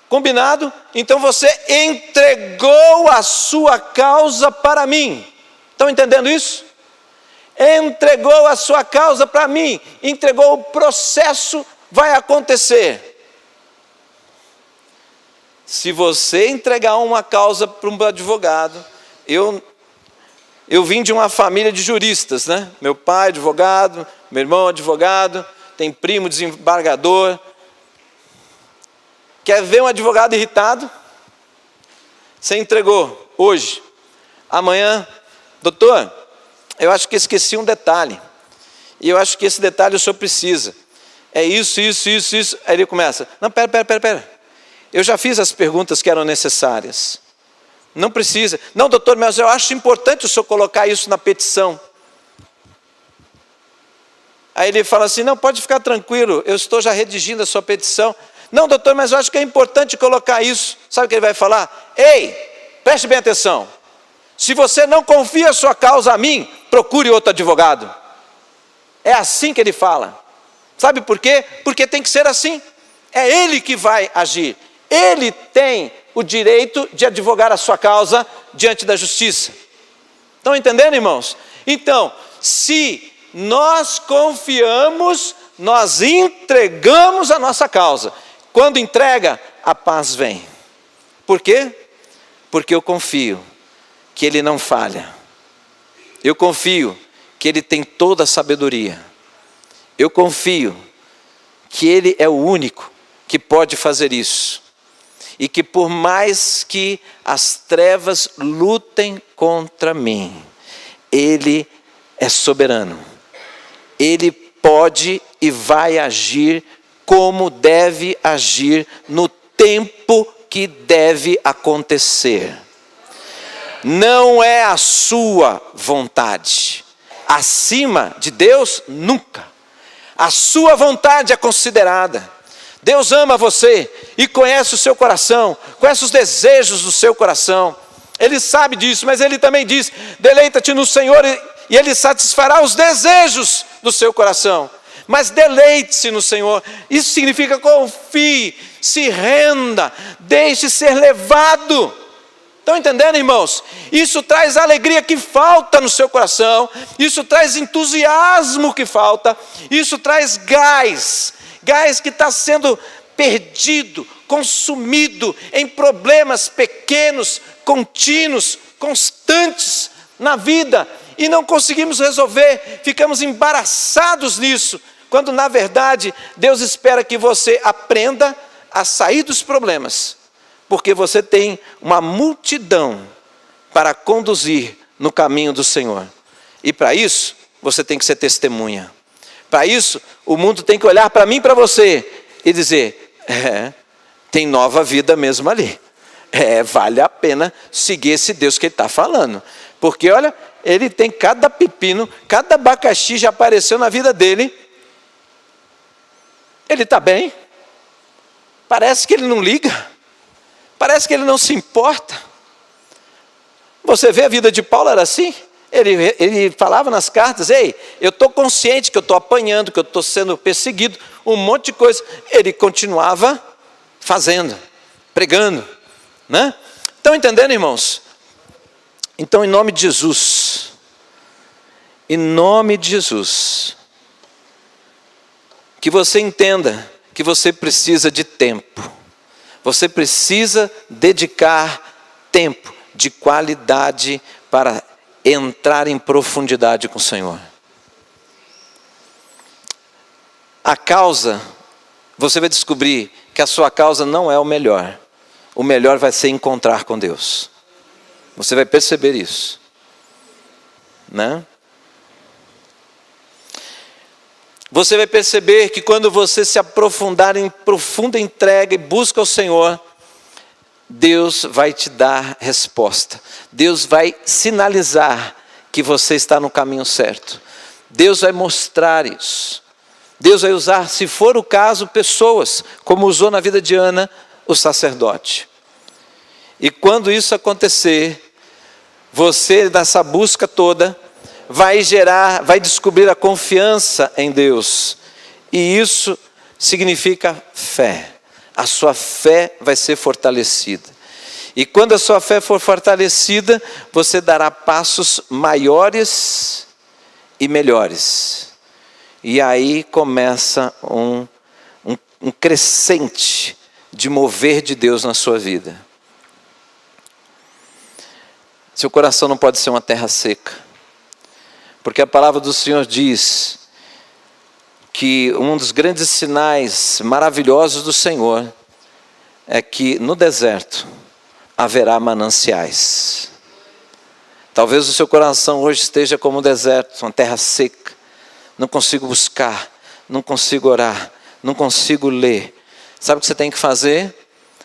Combinado? Então você entregou a sua causa para mim. Estão entendendo isso? Entregou a sua causa para mim. Entregou, o processo vai acontecer. Se você entregar uma causa para um advogado, eu vim de uma família de juristas, né? Meu pai advogado, meu irmão advogado, tem primo desembargador. Quer ver um advogado irritado? Você entregou hoje, amanhã, doutor, eu acho que esqueci um detalhe, e eu acho que esse detalhe o senhor precisa, é isso. Aí ele começa, não, pera, eu já fiz as perguntas que eram necessárias, não precisa, não doutor, mas eu acho importante o senhor colocar isso na petição. Aí ele fala assim, não, pode ficar tranquilo, eu estou já redigindo a sua petição. Não, doutor, mas eu acho que é importante colocar isso. Sabe o que ele vai falar? Ei, preste bem atenção. Se você não confia a sua causa a mim, procure outro advogado. É assim que ele fala. Sabe por quê? Porque tem que ser assim. É ele que vai agir. Ele tem o direito de advogar a sua causa diante da justiça. Estão entendendo, irmãos? Então, se nós confiamos, nós entregamos a nossa causa. Quando entrega, a paz vem. Por quê? Porque eu confio que Ele não falha. Eu confio que Ele tem toda a sabedoria. Eu confio que Ele é o único que pode fazer isso. E que por mais que as trevas lutem contra mim, Ele é soberano. Ele pode e vai agir como deve agir no tempo que deve acontecer. Não é a sua vontade. Acima de Deus, nunca. A sua vontade é considerada. Deus ama você e conhece o seu coração, conhece os desejos do seu coração. Ele sabe disso, mas Ele também diz, deleita-te no Senhor e Ele satisfará os desejos do seu coração. Mas deleite-se no Senhor, isso significa confie, se renda, deixe ser levado. Estão entendendo, irmãos? Isso traz a alegria que falta no seu coração, isso traz entusiasmo que falta, isso traz gás que está sendo perdido, consumido em problemas pequenos, contínuos, constantes na vida, e não conseguimos resolver, ficamos embaraçados nisso, quando na verdade Deus espera que você aprenda a sair dos problemas, porque você tem uma multidão para conduzir no caminho do Senhor, e para isso você tem que ser testemunha. Para isso o mundo tem que olhar para mim e para você e dizer, tem nova vida mesmo ali, vale a pena seguir esse Deus que Ele está falando, porque olha, Ele tem cada pepino, cada abacaxi já apareceu na vida dele. Ele está bem, parece que ele não liga, parece que ele não se importa. Você vê a vida de Paulo era assim, ele falava nas cartas, ei, eu estou consciente que eu estou apanhando, que eu estou sendo perseguido, um monte de coisa, ele continuava fazendo, pregando, né? Estão entendendo, irmãos? Então, em nome de Jesus, que você entenda que você precisa de tempo, você precisa dedicar tempo de qualidade para entrar em profundidade com o Senhor. A causa, você vai descobrir que a sua causa não é o melhor vai ser encontrar com Deus. Você vai perceber isso, né? Você vai perceber que quando você se aprofundar em profunda entrega e busca o Senhor, Deus vai te dar resposta. Deus vai sinalizar que você está no caminho certo. Deus vai mostrar isso. Deus vai usar, se for o caso, pessoas, como usou na vida de Ana, o sacerdote. E quando isso acontecer, você, nessa busca toda, vai descobrir a confiança em Deus. E isso significa fé. a sua fé vai ser fortalecida. E quando a sua fé for fortalecida, você dará passos maiores e melhores. E aí começa um crescente de mover de Deus na sua vida. Seu coração não pode ser uma terra seca, porque a palavra do Senhor diz que um dos grandes sinais maravilhosos do Senhor é que no deserto haverá mananciais. Talvez o seu coração hoje esteja como um deserto, uma terra seca. Não consigo buscar, não consigo orar, não consigo ler. Sabe o que você tem que fazer?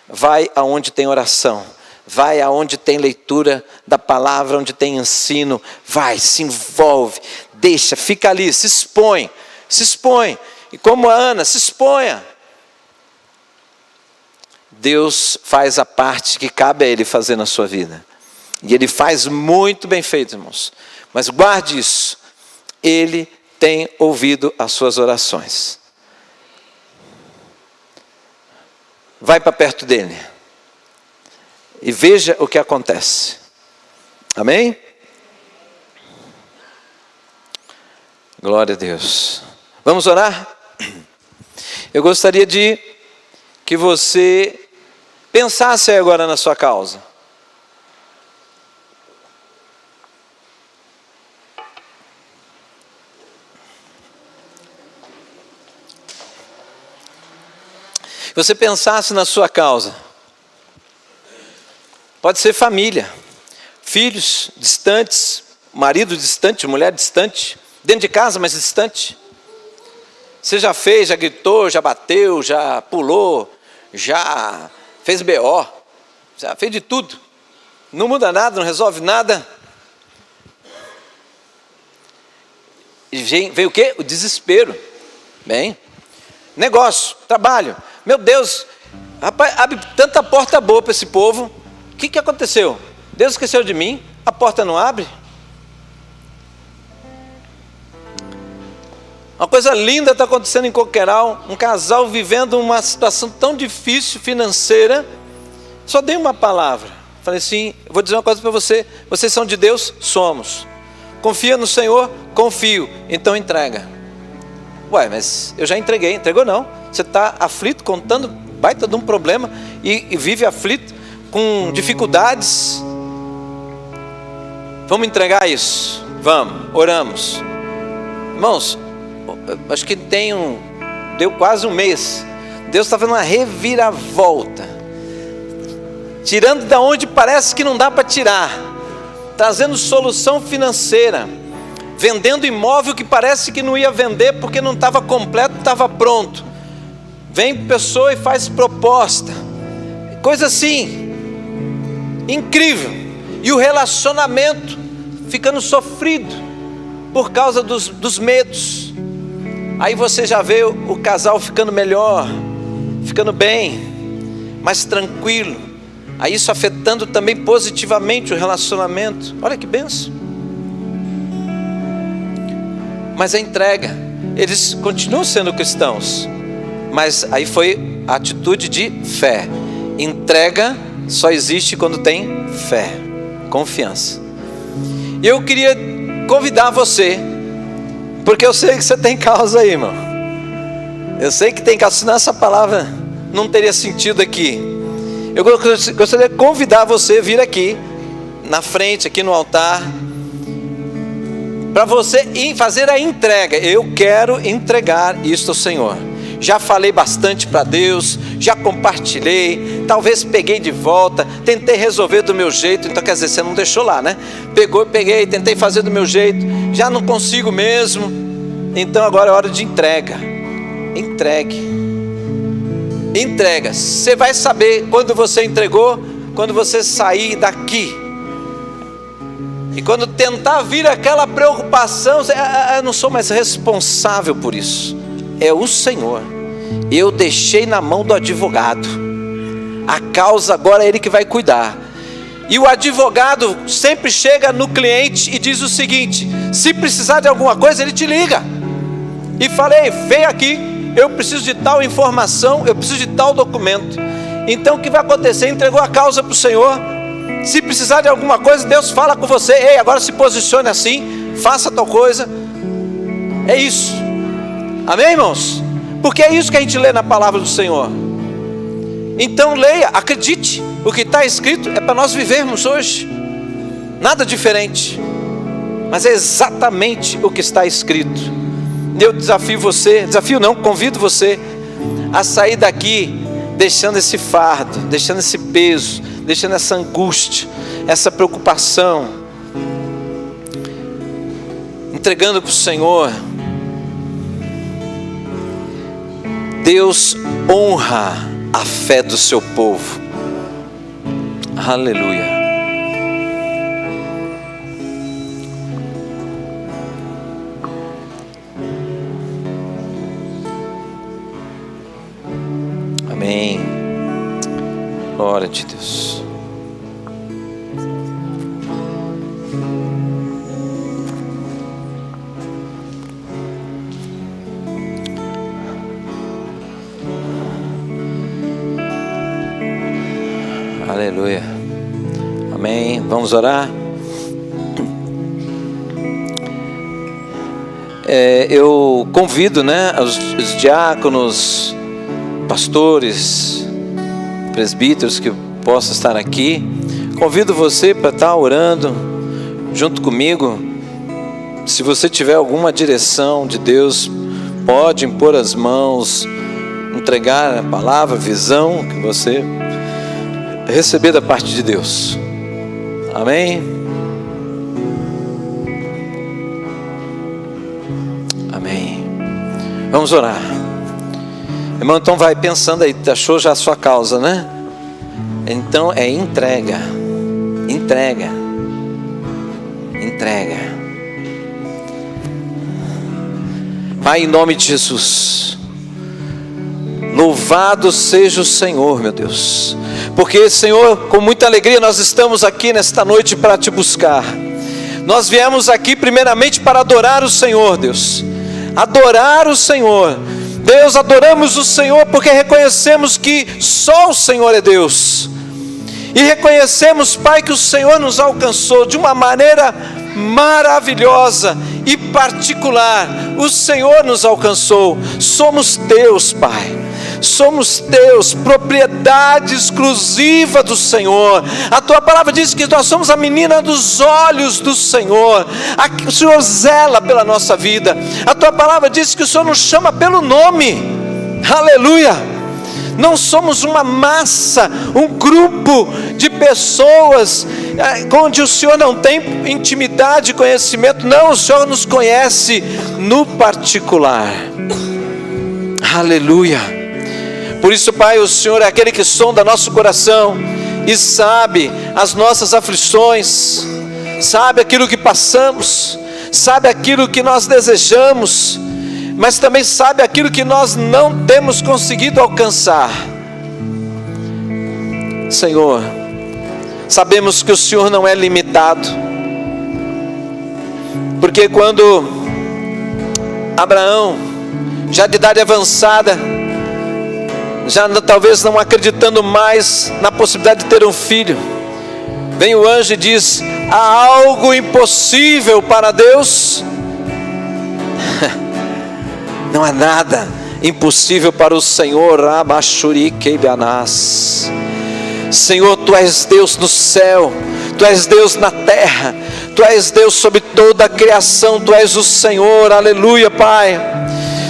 Vai aonde tem oração. Vai aonde tem leitura da palavra, onde tem ensino. Vai, se envolve, deixa, fica ali, se expõe. E como a Ana, se exponha. Deus faz a parte que cabe a Ele fazer na sua vida. E Ele faz muito bem feito, irmãos. Mas guarde isso. Ele tem ouvido as suas orações. Vai para perto dEle. E veja o que acontece. Amém? Glória a Deus. Vamos orar? Eu gostaria de que você pensasse agora na sua causa. Você pensasse na sua causa. Pode ser família, filhos distantes, marido distante, mulher distante, dentro de casa, mas distante. Você já fez, já gritou, já bateu, já pulou, já fez BO, já fez de tudo. Não muda nada, não resolve nada. E veio o quê? O desespero. Bem, negócio, trabalho. Meu Deus, rapaz, abre tanta porta boa para esse povo. O que aconteceu? Deus esqueceu de mim? A porta não abre? Uma coisa linda está acontecendo em Coqueiral. Um casal vivendo uma situação tão difícil financeira. Só dei uma palavra. Falei assim, eu vou dizer uma coisa para você. Vocês são de Deus? Somos. Confia no Senhor? Confio. Então entrega. Ué, mas eu já entreguei. Entregou não. Você está aflito, contando baita de um problema e vive aflito, com dificuldades. Vamos entregar isso? Vamos, oramos. Irmãos, acho que deu quase um mês. Deus está fazendo uma reviravolta, tirando da onde parece que não dá para tirar, trazendo solução financeira, vendendo imóvel que parece que não ia vender porque não estava completo, estava pronto. Vem pessoa e faz proposta, coisa assim, incrível. E o relacionamento ficando sofrido por causa dos medos. Aí você já vê o casal ficando melhor, ficando bem, mais tranquilo. Aí isso afetando também positivamente o relacionamento. Olha que benção. Mas a entrega, eles continuam sendo cristãos, mas aí foi a atitude de fé. Entrega só existe quando tem fé, confiança. E eu queria convidar você, porque eu sei que você tem causa aí, irmão. Eu sei que tem causa, senão essa palavra não teria sentido aqui. Eu gostaria de convidar você a vir aqui, na frente, aqui no altar, para você fazer a entrega. Eu quero entregar isto ao Senhor. Já falei bastante para Deus, já compartilhei, talvez peguei de volta, tentei resolver do meu jeito. Então quer dizer, você não deixou lá, né? Peguei, tentei fazer do meu jeito, já não consigo mesmo. Então agora é hora de entrega. Entrega. Você vai saber quando você entregou, quando você sair daqui. E quando tentar vir aquela preocupação, eu não sou mais responsável por isso. É o Senhor. Eu deixei na mão do advogado. A causa agora é Ele que vai cuidar. E o advogado sempre chega no cliente e diz o seguinte: se precisar de alguma coisa, ele te liga. E falei, vem aqui, eu preciso de tal informação, eu preciso de tal documento. Então o que vai acontecer? Entregou a causa para o Senhor. Se precisar de alguma coisa, Deus fala com você: ei, agora se posicione assim, faça tal coisa. É isso. Amém, irmãos? Porque é isso que a gente lê na palavra do Senhor. Então leia, acredite. O que está escrito é para nós vivermos hoje. Nada diferente. Mas é exatamente o que está escrito. Eu desafio você, convido você a sair daqui deixando esse fardo, deixando esse peso, deixando essa angústia, essa preocupação, entregando para o Senhor. Deus honra a fé do seu povo. Aleluia. Amém. Glória de Deus. Aleluia. Amém. Vamos orar. Eu convido, os diáconos, pastores, presbíteros que possam estar aqui. Convido você para estar orando junto comigo. Se você tiver alguma direção de Deus, pode impor as mãos, entregar a palavra, a visão que você receber da parte de Deus. Amém? Amém. Vamos orar. Irmão, então vai pensando aí, achou já a sua causa, né? Então é entrega. Entrega. Entrega. Pai, em nome de Jesus, louvado seja o Senhor, meu Deus, porque, Senhor, com muita alegria nós estamos aqui nesta noite para te buscar. Nós viemos aqui primeiramente para adorar o Senhor, Deus. Adorar o Senhor. Deus, adoramos o Senhor porque reconhecemos que só o Senhor é Deus. E reconhecemos, Pai, que o Senhor nos alcançou de uma maneira maravilhosa e particular. O Senhor nos alcançou. Somos teus, Pai. Somos teus, propriedade exclusiva do Senhor. A tua palavra diz que nós somos a menina dos olhos do Senhor. O Senhor zela pela nossa vida. A tua palavra diz que o Senhor nos chama pelo nome. Aleluia. Não somos uma massa, um grupo de pessoas onde o Senhor não tem intimidade e conhecimento. Não, o Senhor nos conhece no particular. Aleluia. Por isso, Pai, o Senhor é aquele que sonda nosso coração e sabe as nossas aflições, sabe aquilo que passamos, sabe aquilo que nós desejamos, mas também sabe aquilo que nós não temos conseguido alcançar. Senhor, sabemos que o Senhor não é limitado, porque quando Abraão, já de idade avançada, já talvez não acreditando mais na possibilidade de ter um filho, vem o anjo e diz: há algo impossível para Deus? Não há nada impossível para o Senhor. Senhor, Tu és Deus no céu, Tu és Deus na terra, Tu és Deus sobre toda a criação, Tu és o Senhor. Aleluia, Pai.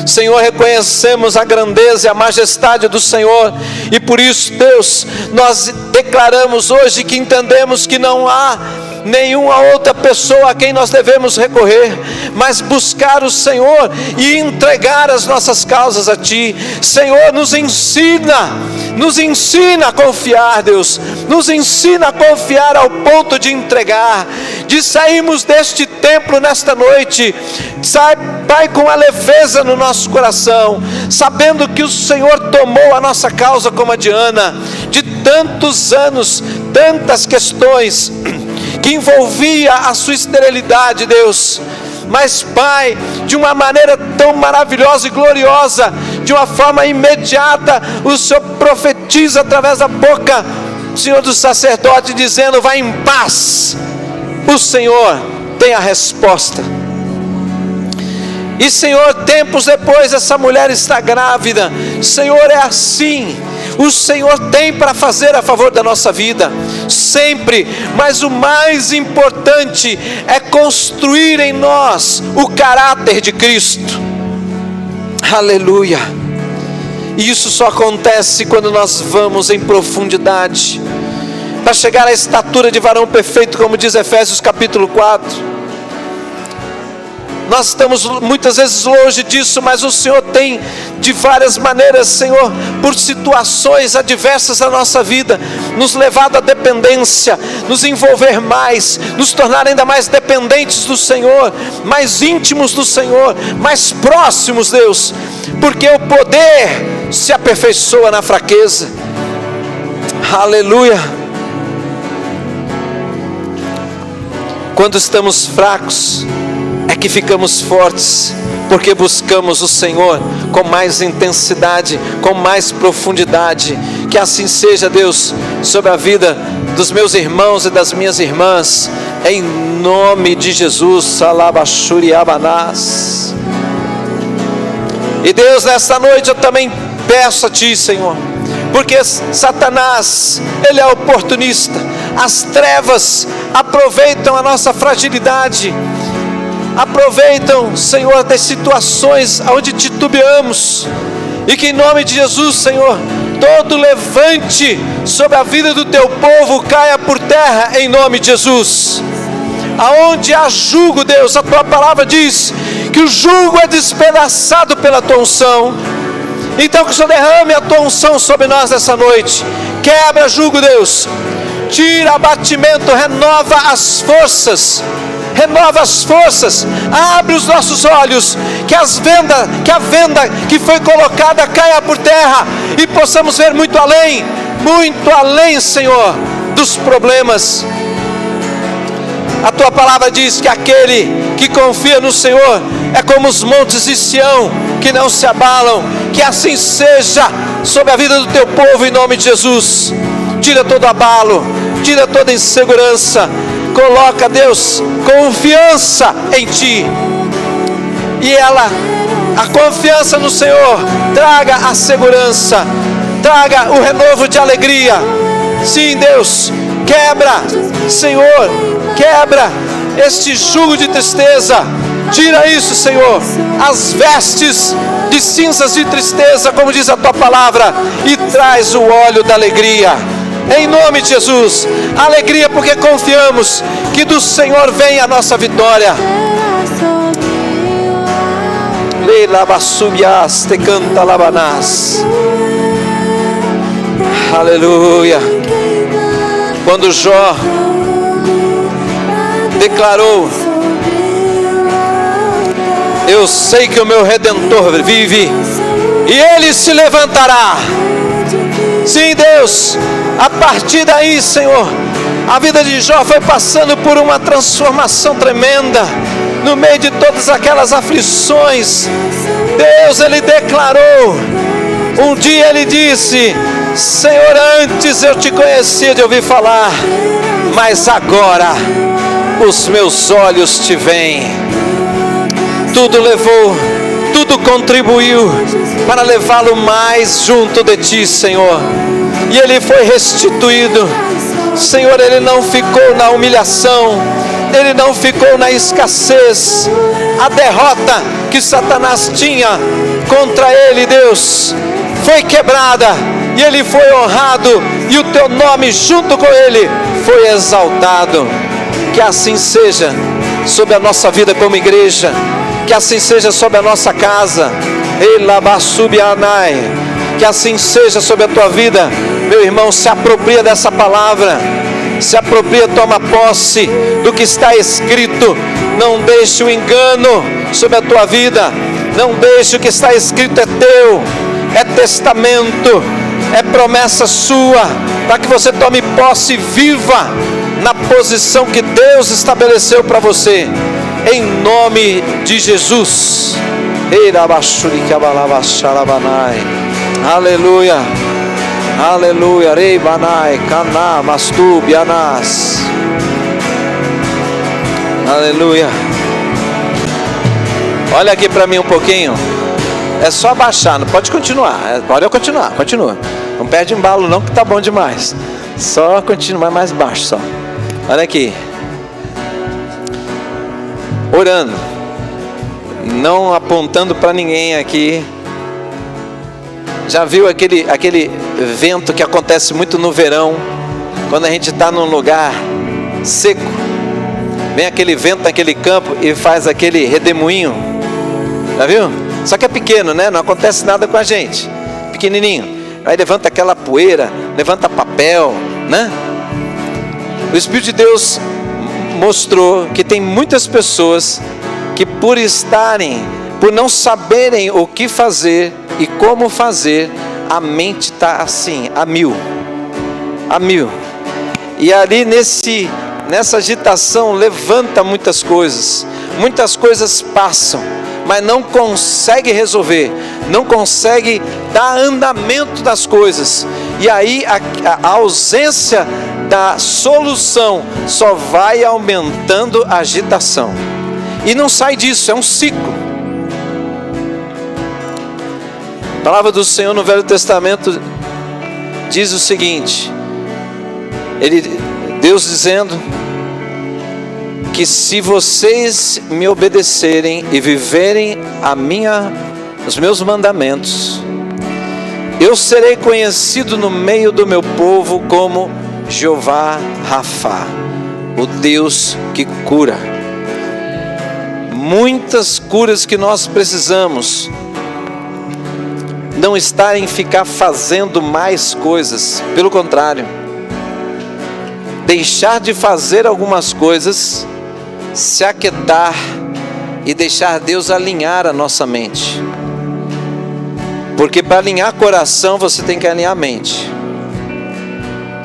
Senhor, reconhecemos a grandeza e a majestade do Senhor, e por isso, Deus, nós declaramos hoje que entendemos que não há nenhuma outra pessoa a quem nós devemos recorrer, mas buscar o Senhor e entregar as nossas causas a Ti. Senhor, nos ensina a confiar, Deus, nos ensina a confiar ao ponto de entregar, de sairmos deste templo nesta noite, Pai, com a leveza no nosso coração, sabendo que o Senhor tomou a nossa causa como a de Ana, de tantos anos, tantas questões que envolvia a sua esterilidade, Deus, mas, Pai, de uma maneira tão maravilhosa e gloriosa, de uma forma imediata, o Senhor profetiza através da boca, Senhor, do sacerdote, dizendo: vai em paz, o Senhor tem a resposta. E Senhor, tempos depois essa mulher está grávida. Senhor, é assim, o Senhor tem para fazer a favor da nossa vida, sempre. Mas o mais importante é construir em nós o caráter de Cristo. Aleluia. E isso só acontece quando nós vamos em profundidade, para chegar à estatura de varão perfeito, como diz Efésios capítulo 4. Nós estamos muitas vezes longe disso, mas o Senhor tem de várias maneiras, Senhor, por situações adversas da nossa vida, nos levado à dependência, nos envolver mais, nos tornar ainda mais dependentes do Senhor, mais íntimos do Senhor, mais próximos, Deus, porque o poder se aperfeiçoa na fraqueza. Aleluia. Quando estamos fracos, é que ficamos fortes, porque buscamos o Senhor com mais intensidade, com mais profundidade. Que assim seja, Deus, sobre a vida dos meus irmãos e das minhas irmãs, em nome de Jesus. Salabashuriabanás. E Deus, nesta noite eu também peço a Ti, Senhor, porque Satanás, ele é oportunista. As trevas aproveitam a nossa fragilidade, aproveitam, Senhor, das situações onde titubeamos, e que em nome de Jesus, Senhor, todo levante sobre a vida do Teu povo caia por terra, em nome de Jesus. Aonde há jugo, Deus, a Tua palavra diz que o jugo é despedaçado pela Tua unção. Então que o Senhor derrame a Tua unção sobre nós nessa noite. Quebra jugo, Deus, tira abatimento, renova as forças, abre os nossos olhos, que a venda que foi colocada caia por terra, e possamos ver muito além, Senhor, dos problemas. A Tua palavra diz que aquele que confia no Senhor é como os montes de Sião, que não se abalam. Que assim seja sobre a vida do Teu povo, em nome de Jesus. Tira todo abalo, tira toda insegurança, coloca, Deus, confiança em Ti, e a confiança no Senhor traga a segurança, traga o renovo de alegria. Sim, Deus, quebra, Senhor, quebra este jugo de tristeza, tira isso, Senhor, as vestes de cinzas de tristeza, como diz a Tua palavra, e traz o óleo da alegria. Em nome de Jesus, alegria, porque confiamos que do Senhor vem a nossa vitória. Aleluia. Quando Jó declarou: eu sei que o meu Redentor vive, e Ele se levantará. Sim, Deus, a partir daí, Senhor, a vida de Jó foi passando por uma transformação tremenda, no meio de todas aquelas aflições. Deus, Ele declarou, um dia Ele disse: Senhor, antes eu Te conhecia de ouvir falar, mas agora os meus olhos Te veem. Tudo levou, tudo contribuiu para levá-lo mais junto de Ti, Senhor. E ele foi restituído, Senhor. Ele não ficou na humilhação, ele não ficou na escassez. A derrota que Satanás tinha contra ele, Deus, foi quebrada, e ele foi honrado, e o Teu nome junto com ele foi exaltado. Que assim seja sobre a nossa vida como igreja, que assim seja sobre a nossa casa. Que assim seja sobre a tua vida, meu irmão. Se apropria dessa palavra, se apropria, toma posse do que está escrito. Não deixe o engano sobre a tua vida, não deixe o que está escrito. É teu, é testamento, é promessa sua, para que você tome posse e viva na posição que Deus estabeleceu para você, em nome de Jesus. Aleluia. Aleluia. Reibanai, Caná, Mastu, Bianás. Aleluia. Olha aqui para mim um pouquinho. É só abaixar, não pode continuar. Pode continuar, continua. Não perde embalo não, que tá bom demais. Só continuar mais baixo só. Olha aqui. Orando. Não apontando para ninguém aqui. Já viu aquele vento que acontece muito no verão, quando a gente está num lugar seco? Vem aquele vento naquele campo e faz aquele redemoinho. Já viu? Só que é pequeno, né? Não acontece nada com a gente. Pequenininho. Aí levanta aquela poeira, levanta papel, né? O Espírito de Deus mostrou que tem muitas pessoas que por não saberem o que fazer e como fazer, a mente está assim, a mil. E ali nessa agitação levanta muitas coisas passam, mas não consegue resolver, não consegue dar andamento das coisas. E aí a ausência da solução só vai aumentando a agitação. E não sai disso, é um ciclo. A palavra do Senhor no Velho Testamento diz o seguinte: Deus dizendo que se vocês me obedecerem e viverem os meus mandamentos, eu serei conhecido no meio do meu povo como Jeová Rafa, o Deus que cura. Muitas curas que nós precisamos não está em ficar fazendo mais coisas, pelo contrário, deixar de fazer algumas coisas, se aquietar e deixar Deus alinhar a nossa mente. Porque para alinhar coração você tem que alinhar a mente.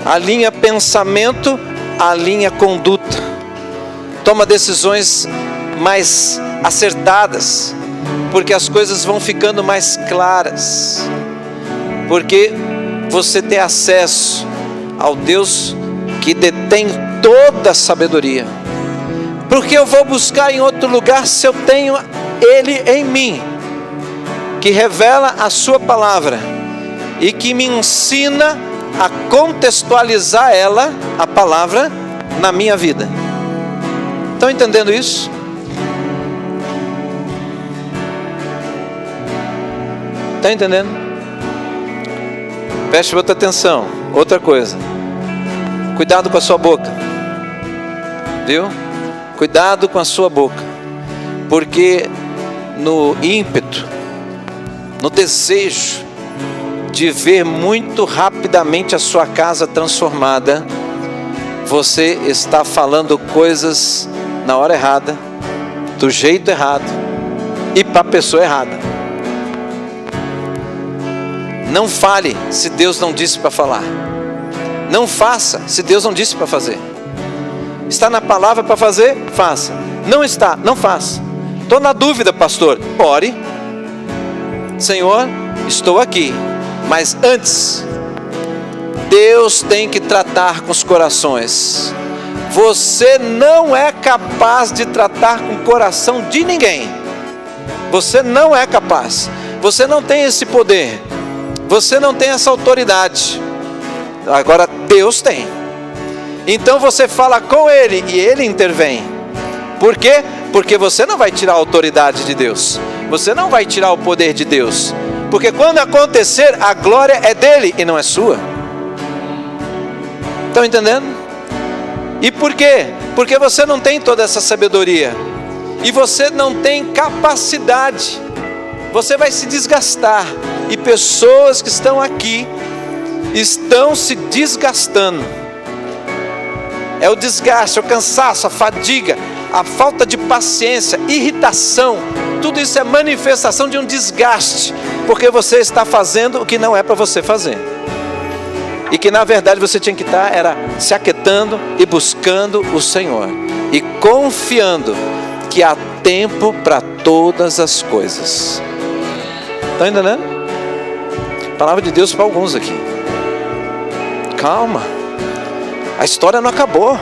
Alinha pensamento, alinha conduta. Toma decisões mais acertadas, porque as coisas vão ficando mais claras, porque você tem acesso ao Deus que detém toda a sabedoria. Porque eu vou buscar em outro lugar se eu tenho Ele em mim, que revela a sua palavra e que me ensina a contextualizar a palavra, na minha vida. Estão entendendo isso? Está entendendo? Preste muita atenção. Outra coisa. Cuidado com a sua boca. Viu? Cuidado com a sua boca. Porque no ímpeto, no desejo de ver muito rapidamente a sua casa transformada, você está falando coisas na hora errada, do jeito errado e para a pessoa errada. Não fale se Deus não disse para falar. Não faça se Deus não disse para fazer. Está na palavra para fazer? Faça. Não está? Não faça. Estou na dúvida, pastor. Ore. Senhor, estou aqui. Mas antes, Deus tem que tratar com os corações. Você não é capaz de tratar com o coração de ninguém. Você não é capaz. Você não tem esse poder. Você não tem essa autoridade. Agora Deus tem. Então você fala com Ele e Ele intervém. Por quê? Porque você não vai tirar a autoridade de Deus. Você não vai tirar o poder de Deus. Porque quando acontecer, a glória é dele e não é sua. Estão entendendo? E por quê? Porque você não tem toda essa sabedoria. E você não tem capacidade. Você vai se desgastar. E pessoas que estão aqui estão se desgastando. É o desgaste, é o cansaço, a fadiga, a falta de paciência, irritação. Tudo isso é manifestação de um desgaste, porque você está fazendo o que não é para você fazer. E que na verdade você tinha que estar se aquietando e buscando o Senhor. E confiando que a tempo para todas as coisas. Estão entendendo? Palavra de Deus para alguns aqui. Calma, a história não acabou.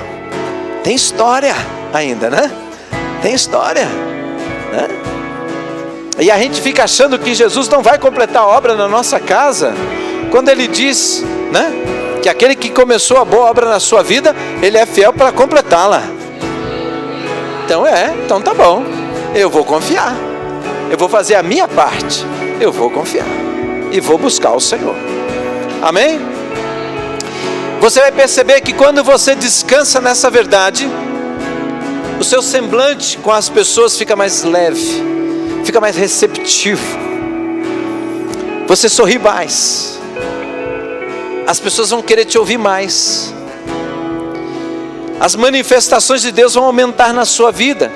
Tem história ainda, né? Tem história, né? E a gente fica achando que Jesus não vai completar a obra na nossa casa, quando Ele diz, né, que aquele que começou a boa obra na sua vida, Ele é fiel para completá-la. Então tá bom, eu vou confiar, eu vou fazer a minha parte, eu vou confiar e vou buscar o Senhor. Amém? Você vai perceber que quando você descansa nessa verdade, o seu semblante com as pessoas fica mais leve, fica mais receptivo. Você sorri mais, as pessoas vão querer te ouvir mais, as manifestações de Deus vão aumentar na sua vida.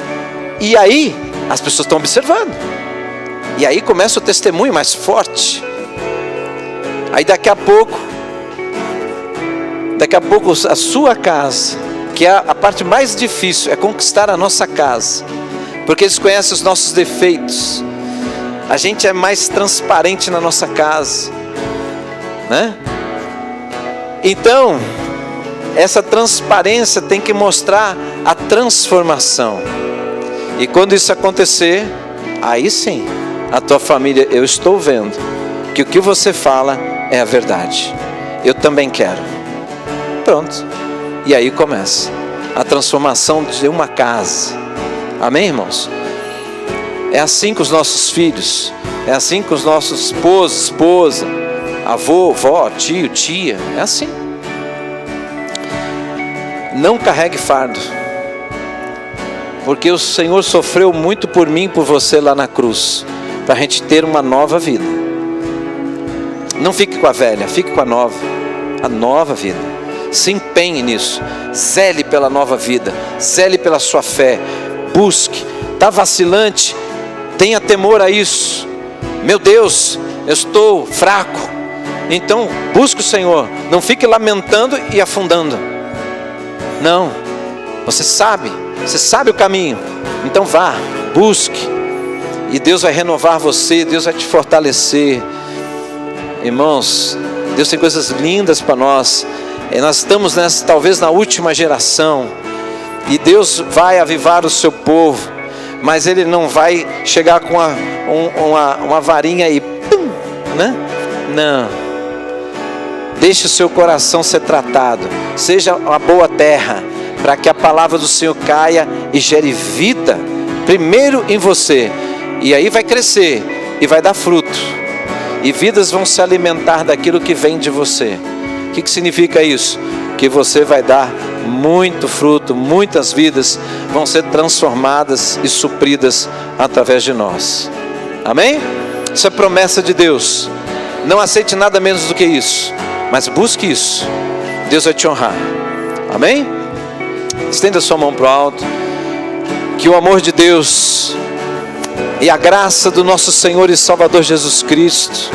E aí, as pessoas estão observando, e aí começa o testemunho mais forte. Aí daqui a pouco a sua casa, que é a parte mais difícil, é conquistar a nossa casa, porque eles conhecem os nossos defeitos. A gente é mais transparente na nossa casa, né? Então, essa transparência tem que mostrar a transformação. E quando isso acontecer, aí sim, a tua família, eu estou vendo que o que você fala é a verdade. Eu também quero. Pronto. E aí começa a transformação de uma casa. Amém, irmãos? É assim com os nossos filhos, é assim com os nossos esposos, esposa, avô, vó, tio, tia, é assim. Não carregue fardo, porque o Senhor sofreu muito por mim e por você lá na cruz, para a gente ter uma nova vida. Não fique com a velha, fique com a nova vida. Se empenhe nisso, zele pela nova vida, zele pela sua fé, busque. Está vacilante? Tenha temor a isso. Meu Deus, eu estou fraco. Então busque o Senhor, não fique lamentando e afundando. Não, você sabe o caminho, então vá, busque, e Deus vai renovar você, Deus vai te fortalecer. Irmãos, Deus tem coisas lindas para nós, e nós estamos talvez na última geração, e Deus vai avivar o seu povo, mas Ele não vai chegar com uma varinha e pum, né? Não. Deixe o seu coração ser tratado, seja uma boa terra, para que a palavra do Senhor caia e gere vida, primeiro em você, e aí vai crescer, e vai dar fruto, e vidas vão se alimentar daquilo que vem de você. O que significa isso? Que você vai dar muito fruto, muitas vidas vão ser transformadas e supridas através de nós. Amém? Isso é promessa de Deus. Não aceite nada menos do que isso, mas busque isso. Deus vai te honrar. Amém? Estenda sua mão para o alto. Que o amor de Deus e a graça do nosso Senhor e Salvador Jesus Cristo,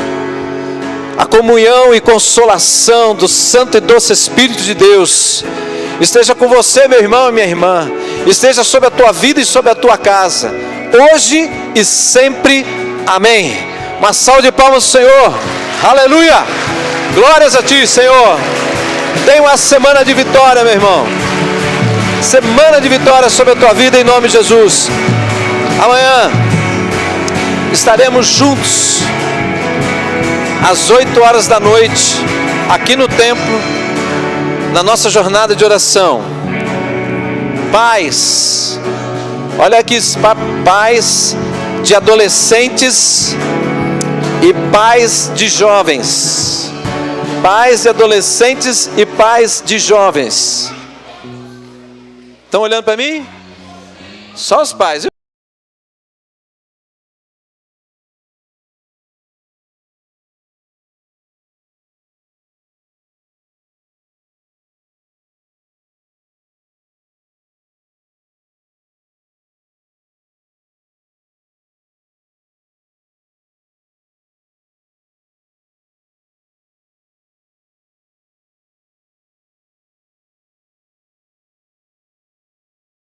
a comunhão e consolação do Santo e Doce Espírito de Deus esteja com você, meu irmão e minha irmã. Esteja sobre a tua vida e sobre a tua casa, hoje e sempre. Amém. Uma salva de palmas ao Senhor. Aleluia. Glórias a Ti, Senhor. Tenha uma semana de vitória, meu irmão. Semana de vitória sobre a tua vida, em nome de Jesus. Amanhã estaremos juntos às 8 horas da noite, aqui no templo, na nossa jornada de oração. Pais, olha aqui, pais de adolescentes e pais de jovens. Pais de adolescentes e pais de jovens. Estão olhando para mim? Só os pais, viu?